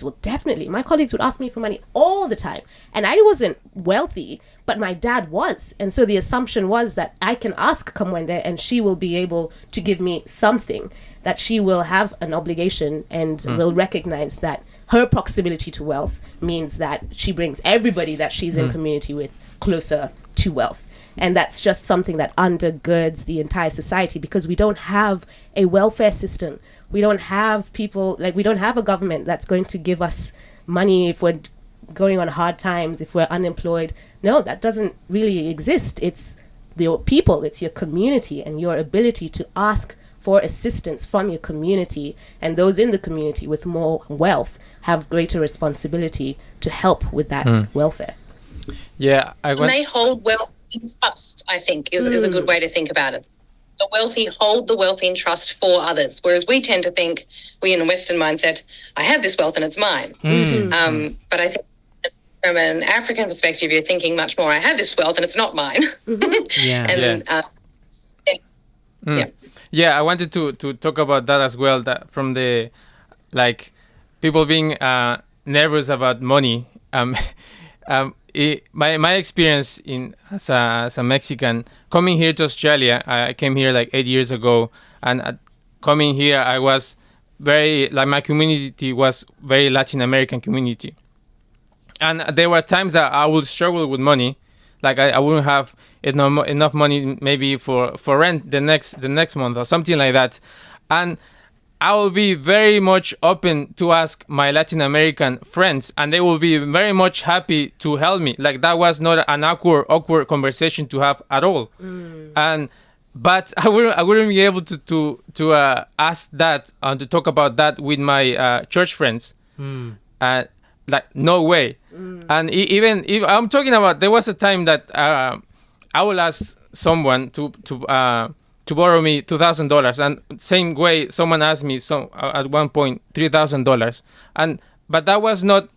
will definitely, my colleagues would ask me for money all the time. And I wasn't wealthy, but my dad was. And so the assumption was that I can ask Kamwende and she will be able to give me something, that she will have an obligation and will recognize that her proximity to wealth means that she brings everybody that she's in community with closer to wealth. And that's just something that undergirds the entire society, because we don't have a welfare system. We don't have people, we don't have a government that's going to give us money if we're going on hard times, if we're unemployed. No, that doesn't really exist. It's your people, it's your community, and your ability to ask for assistance from your community, and those in the community with more wealth have greater responsibility to help with that welfare. Yeah, and they hold wealth in trust, I think, is a good way to think about it. The wealthy hold the wealth in trust for others, whereas we tend to think, we in a Western mindset, I have this wealth and it's mine. But I think from an African perspective, you're thinking much more, I have this wealth and it's not mine. Yeah, I wanted to talk about that as well, that from the, people being nervous about money. My experience as a Mexican coming here to Australia, I came here 8 years ago, and coming here I was very my community was very Latin American community, and there were times that I would struggle with money, I wouldn't have enough money maybe for rent the next month or something like that, and I will be very much open to ask my Latin American friends, and they will be very much happy to help me. That was not an awkward conversation to have at all. But I wouldn't be able to ask that and to talk about that with my church friends. No way. And even if I'm talking about, there was a time that I will ask someone to borrow me $2,000, and same way someone asked me at one point $3,000, but that was not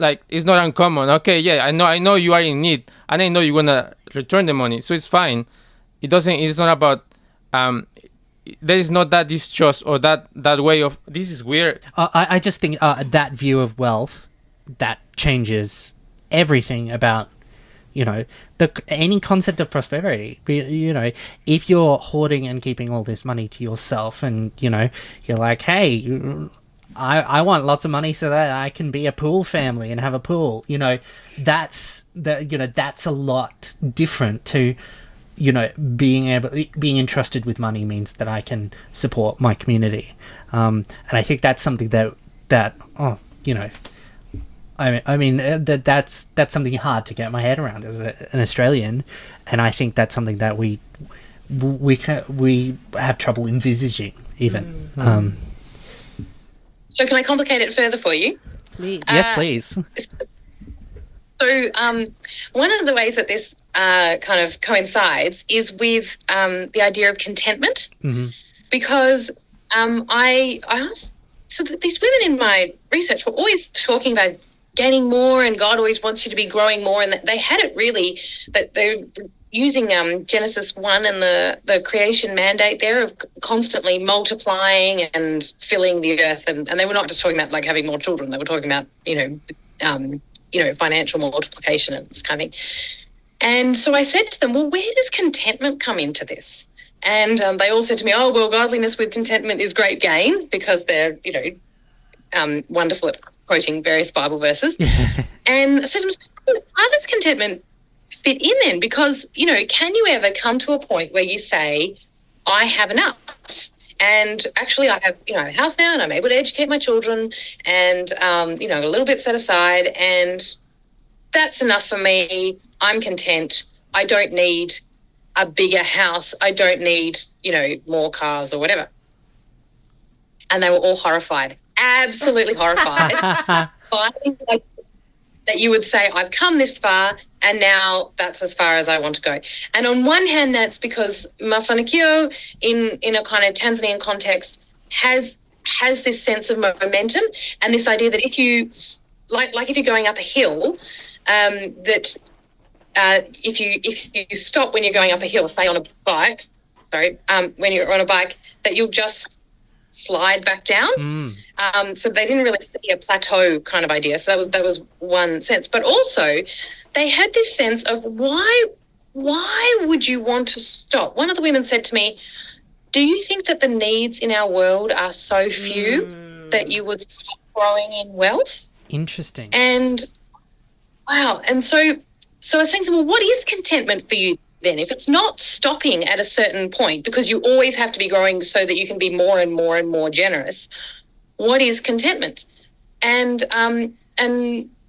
it's not uncommon. Okay, yeah, I know you are in need, and I know you're gonna return the money, so it's fine. It's not about there is not that distrust or that way of this is weird. I just think that view of wealth that changes everything about, you know, any concept of prosperity. You know, if you're hoarding and keeping all this money to yourself, and you know, you're like, hey, I want lots of money so that I can be a pool family and have a pool. You know, that's a lot different to, you know, being entrusted with money means that I can support my community, and I think that's something that you know, I mean that's something hard to get my head around as an Australian, and I think that's something that we have trouble envisaging even. So can I complicate it further for you? Please. Yes, please. So one of the ways that this kind of coincides is with the idea of contentment, because I asked, so that these women in my research were always talking about gaining more, and God always wants you to be growing more, and they had it really that they're using Genesis 1 and the creation mandate there of constantly multiplying and filling the earth, and they were not just talking about like having more children, they were talking about financial multiplication and this kind of thing. And so I said to them, well, where does contentment come into this? And they all said to me, oh, well, godliness with contentment is great gain, because they're, you know, wonderful at quoting various Bible verses. And I said to them, how does contentment fit in then? Because, you know, can you ever come to a point where you say, I have enough? And actually I have, you know, a house now, and I'm able to educate my children, and, you know, a little bit set aside, and that's enough for me. I'm content. I don't need a bigger house. I don't need, you know, more cars or whatever. And they were all horrified, absolutely horrified. That you would say, I've come this far, and now that's as far as I want to go. And on one hand, that's because mafanikio in a kind of Tanzanian context has this sense of momentum, and this idea that if you, like if you're going up a hill, that if you stop when you're going up a hill, say on a bike, when you're on a bike, that you'll just slide back down. So they didn't really see a plateau kind of idea. So that was one sense. But also they had this sense of why would you want to stop? One of the women said to me, do you think that the needs in our world are so few that you would stop growing in wealth? Interesting. And wow. And so I was saying to them, well, what is contentment for you then? If it's not stopping at a certain point, because you always have to be growing so that you can be more and more and more generous, what is contentment? And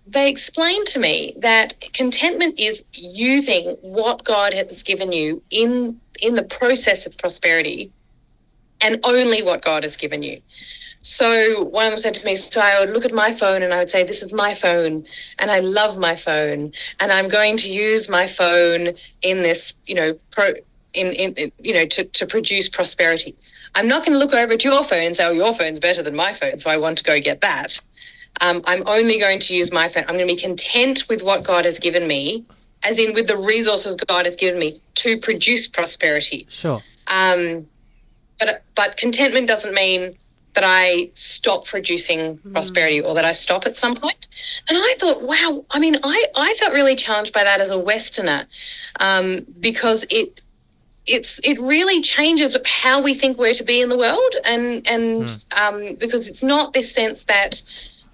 they explained to me that contentment is using what God has given you in the process of prosperity, and only what God has given you. So one of them said to me, so I would look at my phone and I would say, this is my phone, and I love my phone, and I'm going to use my phone in this, you know, to produce prosperity. I'm not going to look over at your phone and say, oh, your phone's better than my phone, so I want to go get that. I'm only going to use my phone. I'm going to be content with what God has given me, as in with the resources God has given me to produce prosperity. Sure. But contentment doesn't mean that I stop producing prosperity, or that I stop at some point. And I thought, wow, I mean, I felt really challenged by that as a Westerner, because it really changes how we think we're to be in the world, and because it's not this sense that,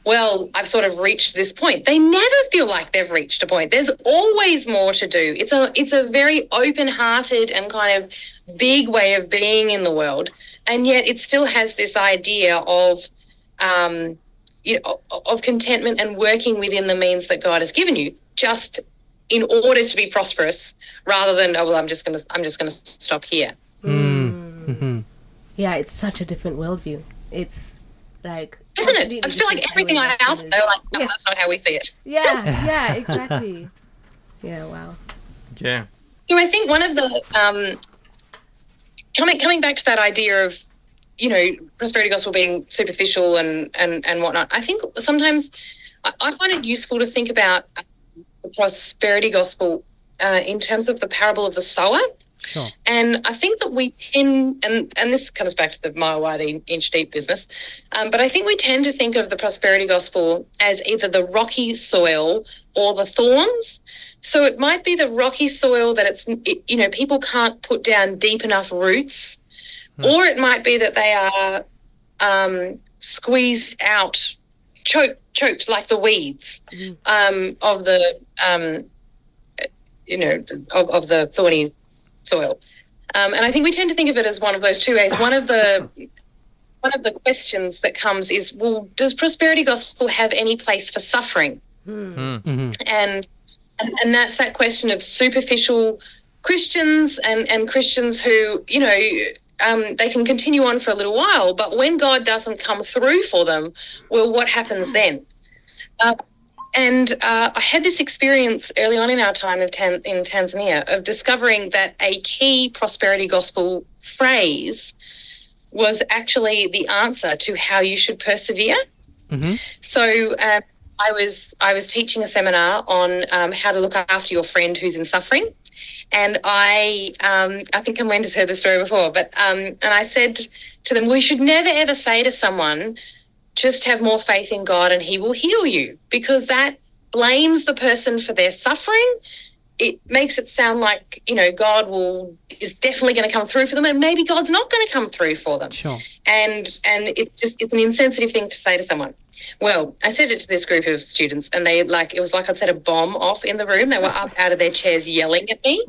well, I've sort of reached this point. They never feel like they've reached a point. There's always more to do. It's a very open-hearted and kind of big way of being in the world, and yet it still has this idea of of contentment and working within the means that God has given you, just in order to be prosperous, rather than, oh well, I'm just gonna stop here. Mm-hmm. Yeah, it's such a different worldview. It's like, isn't it? I just feel like everything else, though, like, no, that's not how we see it. Yeah, exactly. Yeah, wow. Yeah. You know, I think one of the coming back to that idea of, you know, prosperity gospel being superficial and whatnot, I think sometimes I find it useful to think about the prosperity gospel in terms of the parable of the sower. Sure. And I think that we tend, and this comes back to the mile wide, inch deep business, but I think we tend to think of the prosperity gospel as either the rocky soil or the thorns. So it might be the rocky soil that people can't put down deep enough roots, or it might be that they are squeezed out, choked like the weeds of the of the thorny soil. And I think we tend to think of it as one of those two ways. One of the questions that comes is, well, does prosperity gospel have any place for suffering? Mm-hmm. And that's that question of superficial Christians and Christians who, they can continue on for a little while, but when God doesn't come through for them, well, what happens then? And I had this experience early on in our time in Tanzania of discovering that a key prosperity gospel phrase was actually the answer to how you should persevere. Mm-hmm. So I was teaching a seminar on how to look after your friend who's in suffering. And I think Kamwende's heard this story before, but and I said to them, we should never, ever say to someone, just have more faith in God and he will heal you, because that blames the person for their suffering. It makes it sound like, God is definitely going to come through for them, and maybe God's not going to come through for them. Sure. And it's an insensitive thing to say to someone. Well, I said it to this group of students, and it was like I'd set a bomb off in the room. They were up out of their chairs yelling at me,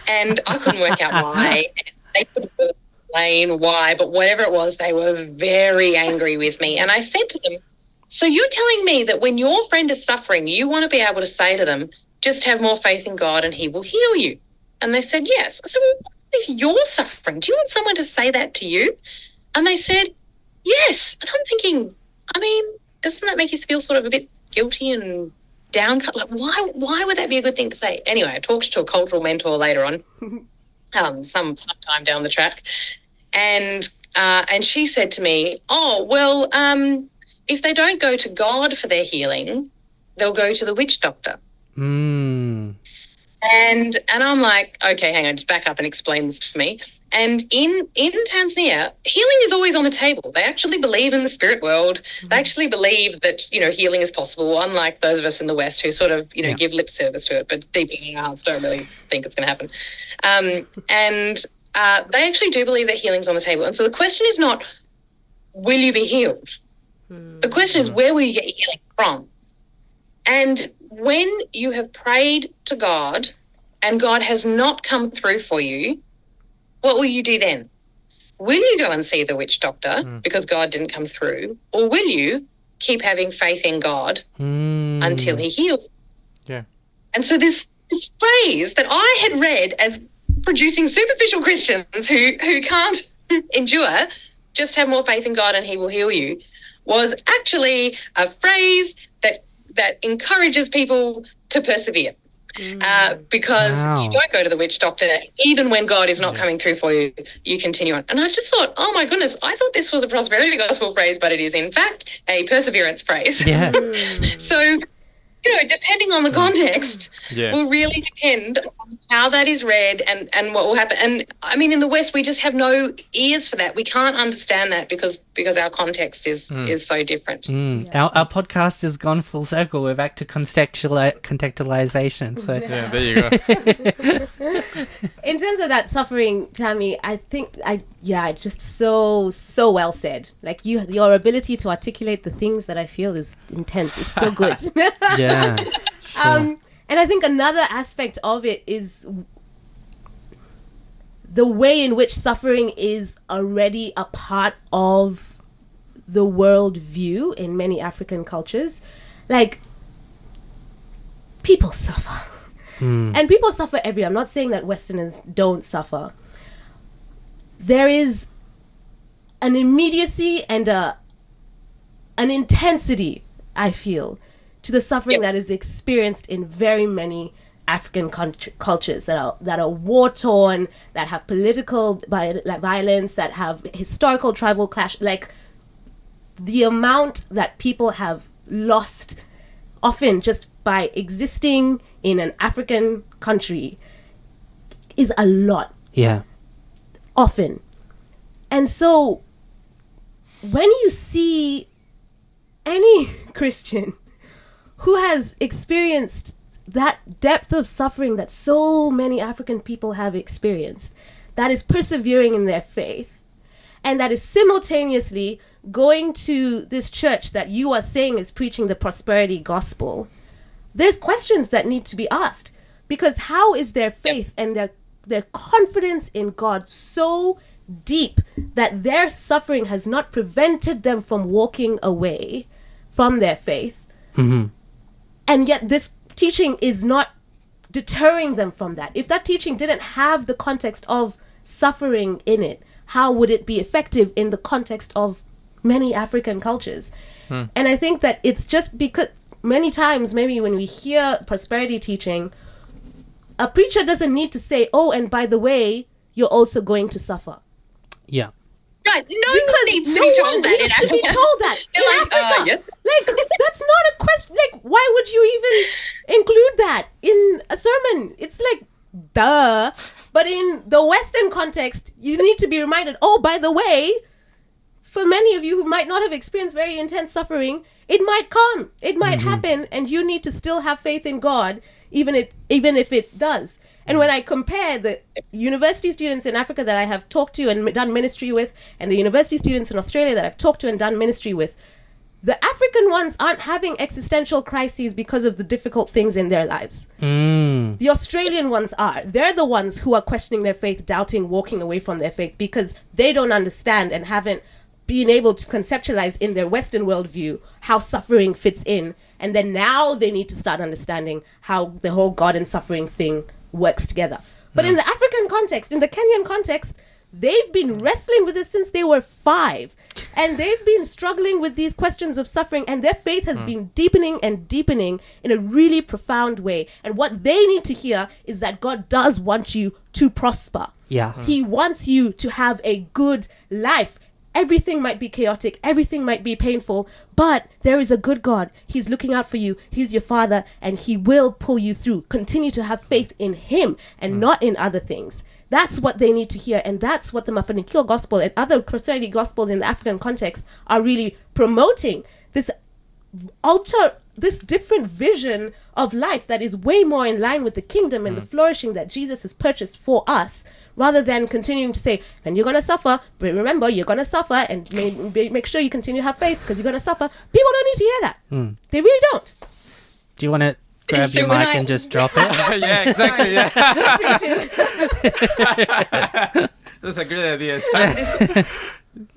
and I couldn't work out why. They couldn't explain why, but whatever it was, they were very angry with me. And I said to them, so you're telling me that when your friend is suffering, you want to be able to say to them, just have more faith in God and he will heal you? And they said, yes. I said, well, what if you're suffering? Do you want someone to say that to you? And they said, yes. And I'm thinking, doesn't that make you feel sort of a bit guilty and downcast? Like, why would that be a good thing to say? Anyway, I talked to a cultural mentor later on, sometime down the track, and she said to me, oh, well, if they don't go to God for their healing, they'll go to the witch doctor. Mm. And I'm like, okay, hang on, just back up and explain this to me. And in Tanzania, healing is always on the table. They actually believe in the spirit world. Mm-hmm. They actually believe that, healing is possible, unlike those of us in the West who sort of, give lip service to it, but deep in our hearts don't really think it's going to happen. And they actually do believe that healing's on the table. And so the question is not, will you be healed? Mm-hmm. The question is, where will you get your healing from? And when you have prayed to God and God has not come through for you, what will you do then? Will you go and see the witch doctor because God didn't come through? Or will you keep having faith in God until he heals? Yeah. And so this phrase that I had read as producing superficial Christians who can't endure, just have more faith in God and he will heal you, was actually a phrase that encourages people to persevere. Because you don't go to the witch doctor even when God is not coming through for you. You continue on. And I just thought, oh my goodness, I thought this was a prosperity gospel phrase, but it is in fact a perseverance phrase. Yeah. So, depending on the context, will really depend on how that is read and what will happen. And in the West, we just have no ears for that. We can't understand that because our context is so different. Mm. Our podcast has gone full circle. We're back to contextualization. So yeah, there you go. In terms of that suffering, Tamie, I think just so well said. Like your ability to articulate the things that I feel is intense. It's so good. Yeah. Sure. And I think another aspect of it is the way in which suffering is already a part of the world view in many African cultures. Like, people suffer. And people suffer everywhere. I'm not saying that Westerners don't suffer. There is an immediacy and an intensity, I feel, to the suffering that is experienced in very many African cultures that are war-torn, that have political violence, that have historical tribal clash. Like, the amount that people have lost, often just by existing in an African country, is a lot. Yeah. Often. And so when you see any Christian who has experienced that depth of suffering that so many African people have experienced, that is persevering in their faith, and that is simultaneously going to this church that you are saying is preaching the prosperity gospel, there's questions that need to be asked. Because how is their faith and their confidence in God so deep that their suffering has not prevented them from walking away from their faith? Mm-hmm. And yet this teaching is not deterring them from that. If that teaching didn't have the context of suffering in it, how would it be effective in the context of many African cultures? And I think that it's just because many times, maybe when we hear prosperity teaching, a preacher doesn't need to say, oh, and by the way, you're also going to suffer. Yeah. Right. No one needs to be told that in Africa. Be told that in Africa. Yes. Like, that's not a question. Like, why would you even include that in a sermon? It's like, duh. But in the Western context, you need to be reminded, oh, by the way, for many of you who might not have experienced very intense suffering, it might come, it might happen, and you need to still have faith in God, even if it does. And when I compare the university students in Africa that I have talked to and done ministry with, and the university students in Australia that I've talked to and done ministry with, the African ones aren't having existential crises because of the difficult things in their lives. The Australian ones are. They're the ones who are questioning their faith, doubting, walking away from their faith, because they don't understand and haven't been able to conceptualize in their Western worldview how suffering fits in. And then now they need to start understanding how the whole God and suffering thing works together. But in the African context, in the Kenyan context, they've been wrestling with this since they were 5. And they've been struggling with these questions of suffering, and their faith has been deepening and deepening in a really profound way. And what they need to hear is that God does want you to prosper. Yeah. He wants you to have a good life. Everything might be chaotic, everything might be painful, but there is a good God. He's looking out for you. He's your father, and he will pull you through. Continue to have faith in him and not in other things. That's what they need to hear, and that's what the Mafanikio gospel and other prosperity gospels in the African context are really promoting. This different vision of life that is way more in line with the kingdom and the flourishing that Jesus has purchased for us, rather than continuing to say, and you're going to suffer, but remember, you're going to suffer, and make sure you continue to have faith because you're going to suffer. People don't need to hear that. They really don't. Do you want to grab So your when mic I- and just drop it? Yeah, exactly. Yeah. That's a great idea.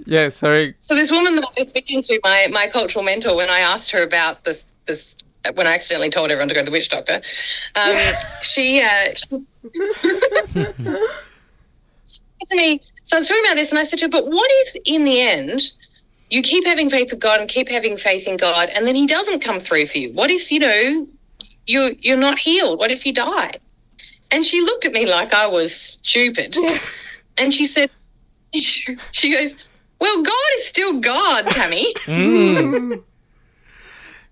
Yeah, sorry. So this woman that I was speaking to, my cultural mentor, when I asked her about this when I accidentally told everyone to go to the witch doctor, she said to me, so I was talking about this, and I said to her, but what if in the end you keep having faith in God and keep having faith in God, and then he doesn't come through for you? What if, you're not healed? What if you die? And she looked at me like I was stupid. And she said, she goes, well, God is still God, Tamie.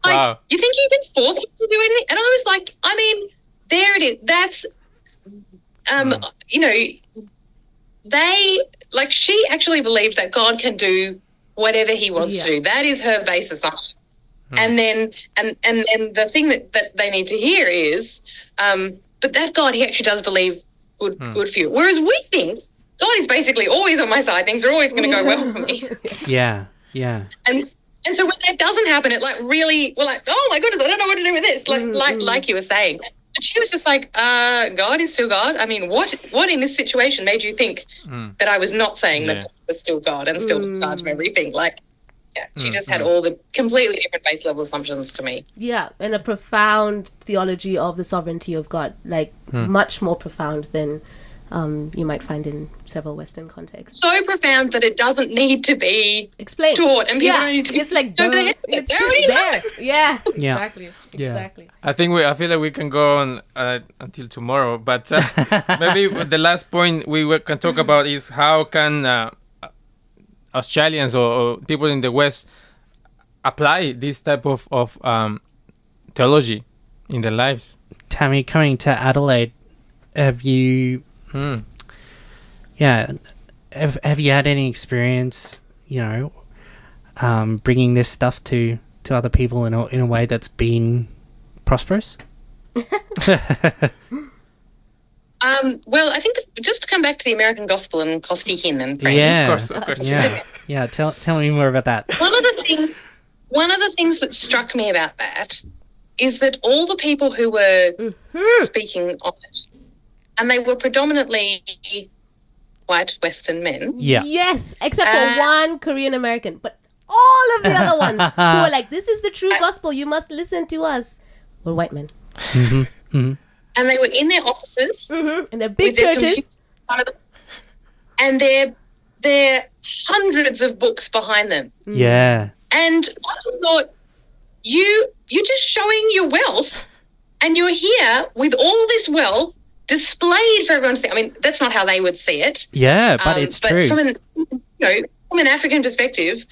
Like, Wow. you think you can force him to do anything? And I was like, I mean, there it is. That's, she actually believed that God can do whatever he wants to do. That is her base assumption. And then, and the thing that they need to hear is, but that God, he actually does believe good for you. Whereas we think God is basically always on my side. Things are always going to go well for me. Yeah. And so when that doesn't happen, it we're like, oh my goodness, I don't know what to do with this. Like you were saying. And she was just like, God is still God. I mean, what in this situation made you think that I was not saying that God was still God and still in charge of everything? She just had all the completely different base level assumptions to me. Yeah, and a profound theology of the sovereignty of God, much more profound than you might find in several Western contexts. So profound that it doesn't need to be Explained. taught, and people don't need to be it's like don't go ahead with it. it's They just already know. there. Yeah, Yeah. exactly. Yeah. Exactly. I feel like we can go on until tomorrow, but maybe the last point we can talk about is how can Australians or people in the West apply this type of theology in their lives. Tamie, coming to Adelaide, have you Yeah. Have you had any experience, bringing this stuff to other people in a way that's been prosperous? Well, I think just to come back to the American gospel and Kostihin and friends. Yeah, Of course. yeah. Tell me more about that. One of the things that struck me about that is that all the people who were speaking on it, and they were predominantly white Western men. Yeah. Yes, except for one Korean American, but all of the other ones who were like, "This is the true gospel. You must listen to us," were white men. And they were in their offices. And they're big churches. And they're hundreds of books behind them. Yeah. And I just thought, you're just showing your wealth, and you're here with all this wealth displayed for everyone to see. I mean, that's not how they would see it. Yeah, but it's true. From an African perspective,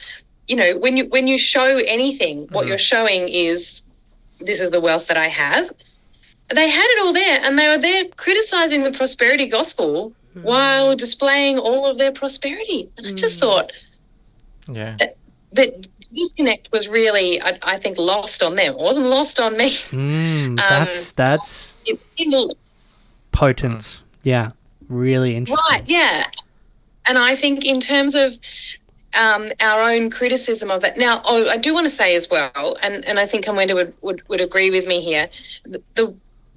when you show anything, what you're showing is, this is the wealth that I have. They had it all there, and they were there criticizing the prosperity gospel while displaying all of their prosperity. And I just thought that disconnect was really, I think, lost on them. It wasn't lost on me. That's potent. Yeah, really interesting. Right, yeah. And I think in terms of our own criticism of that. Now, I do want to say as well, and I think Kamwende would agree with me here,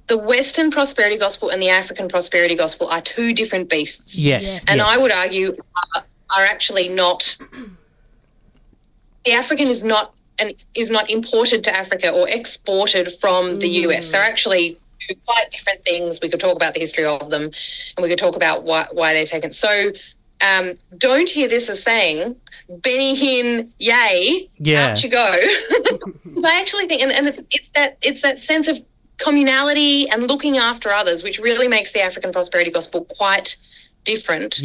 the Western prosperity gospel and the African prosperity gospel are two different beasts. Yes. And I would argue are actually not. The African is not imported to Africa or exported from the US. They're actually quite different things. We could talk about the history of them, and we could talk about why they're taken. So don't hear this as saying, Benny Hinn, yay, out you go. I actually think, and it's that sense of communality and looking after others, which really makes the African prosperity gospel quite different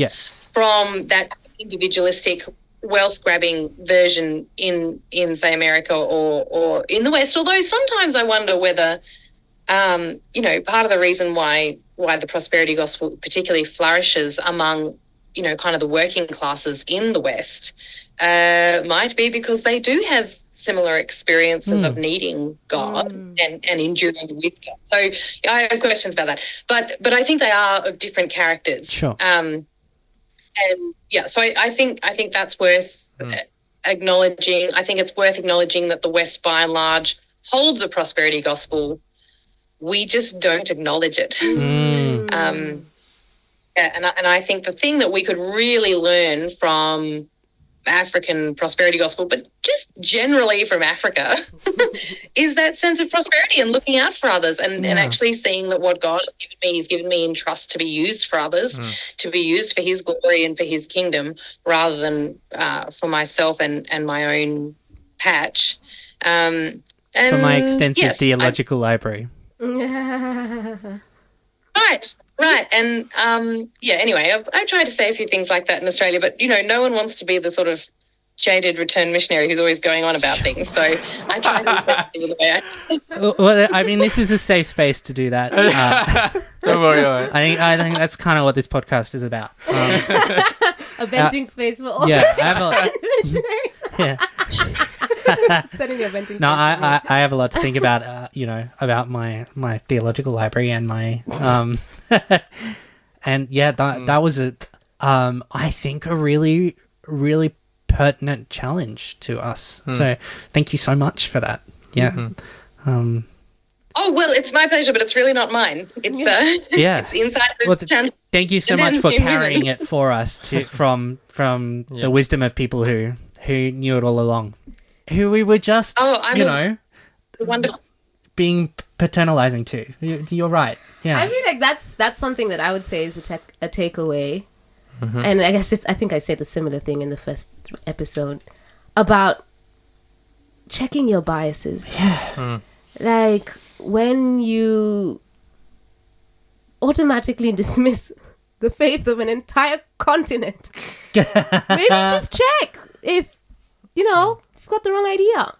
from that individualistic wealth-grabbing version in say, America or in the West. Although sometimes I wonder whether, part of the reason why the prosperity gospel particularly flourishes among, kind of the working classes in the West might be because they do have similar experiences of needing God and enduring with God. So I have questions about that. But I think they are of different characters. Sure. So I think that's worth acknowledging. I think it's worth acknowledging that the West, by and large, holds a prosperity gospel. We just don't acknowledge it. And I think the thing that we could really learn from African prosperity gospel, but just generally from Africa, is that sense of prosperity and looking out for others and actually seeing that what God has given me, He's given me in trust to be used for others, to be used for His glory and for His kingdom, rather than for myself and my own patch. And for my extensive theological library. Right. And, anyway, I've tried to say a few things like that in Australia, but, no one wants to be the sort of jaded return missionary who's always going on about things. So I try to be sensitive in the way Well, I mean, this is a safe space to do that. Don't worry. I think that's kind of what this podcast is about. A venting space for all missionaries. Setting a venting space. No, I have a lot to think about, about my theological library and my and that was I think a really, really pertinent challenge to us. So thank you so much for that. Yeah. Oh, well, it's my pleasure, but it's really not mine. It's it's inside the thank you so much for carrying it for us from the wisdom of people who knew it all along. Who we were just, being paternalizing to. You're right. Yeah. I feel like that's something that I would say is a takeaway. And I guess I think I said a similar thing in the first episode about checking your biases. Yeah. Like when you automatically dismiss the faith of an entire continent, maybe just check if, you've got the wrong idea.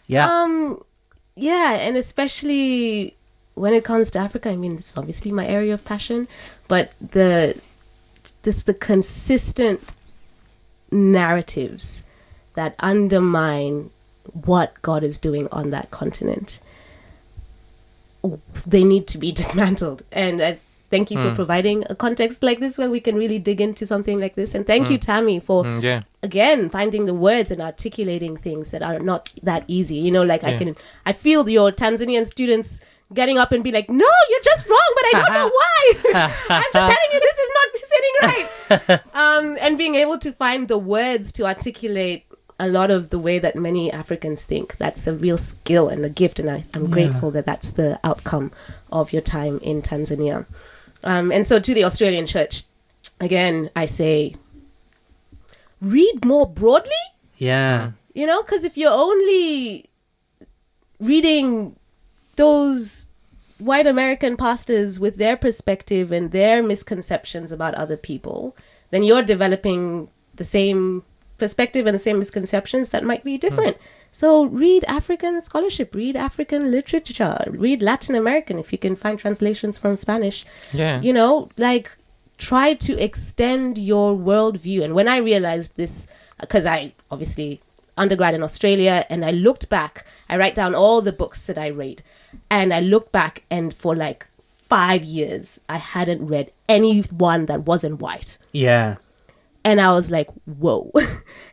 Yeah. And especially when it comes to Africa, I mean, this is obviously my area of passion, but the the consistent narratives that undermine what God is doing on that continent. They need to be dismantled. And I thank you for providing a context like this where we can really dig into something like this. And thank you, Tamie, for, again, finding the words and articulating things that are not that easy. You know, like I feel your Tanzanian students getting up and be like, no, you're just wrong, but I don't know why. I'm just telling you this is not sitting right. And being able to find the words to articulate a lot of the way that many Africans think. That's a real skill and a gift, and I'm grateful that that's the outcome of your time in Tanzania. And so to the Australian church, again, I say, read more broadly. Yeah. You know, because if you're only reading those white American pastors with their perspective and their misconceptions about other people, then you're developing the same perspective and the same misconceptions that might be different. So read African scholarship, read African literature, read Latin American if you can find translations from Spanish. Yeah. You know, like try to extend your worldview. And when I realized this, because I obviously undergrad in Australia, and I looked back, I write down all the books that I read, and I looked back, and for like 5 years, I hadn't read any one that wasn't white. Yeah. And I was like, whoa.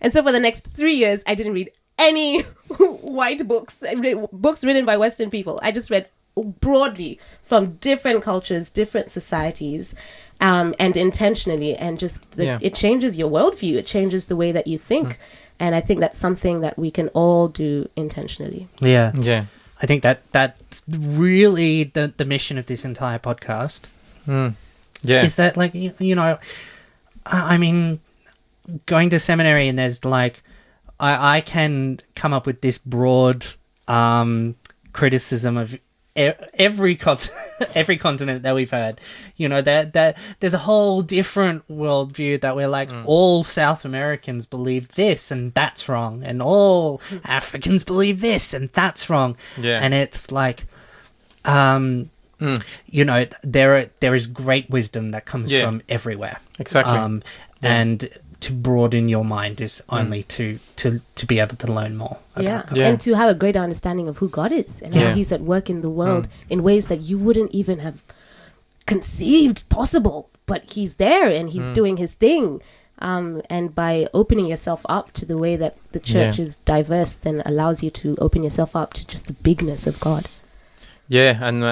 And so for the next 3 years, I didn't read any white books, books written by Western people. I just read broadly from different cultures, different societies, and intentionally. And just it changes your worldview. It changes the way that you think. And I think that's something that we can all do intentionally. Yeah. Yeah. I think that's really the mission of this entire podcast. Yeah. Is that, like, you know, I mean, going to seminary and there's like, I can come up with this broad criticism of every continent that we've had. You know, that there's a whole different worldview that we're like, all South Americans believe this and that's wrong, and all Africans believe this and that's wrong. Yeah. And it's like, you know, there is great wisdom that comes from everywhere. Exactly. And to broaden your mind is only to be able to learn more about God. And to have a greater understanding of who God is and how he's at work in the world in ways that you wouldn't even have conceived possible, but he's there and he's doing his thing. And by opening yourself up to the way that the church is diverse, then allows you to open yourself up to just the bigness of God. Yeah, and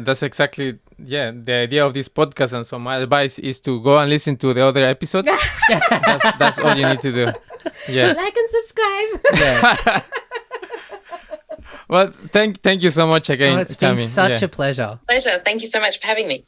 that's exactly the idea of this podcast. And so my advice is to go and listen to the other episodes. That's all you need to do. Yeah, like and subscribe. Yeah. Well, thank you so much again, It's been Tamie. such a pleasure. Pleasure. Thank you so much for having me.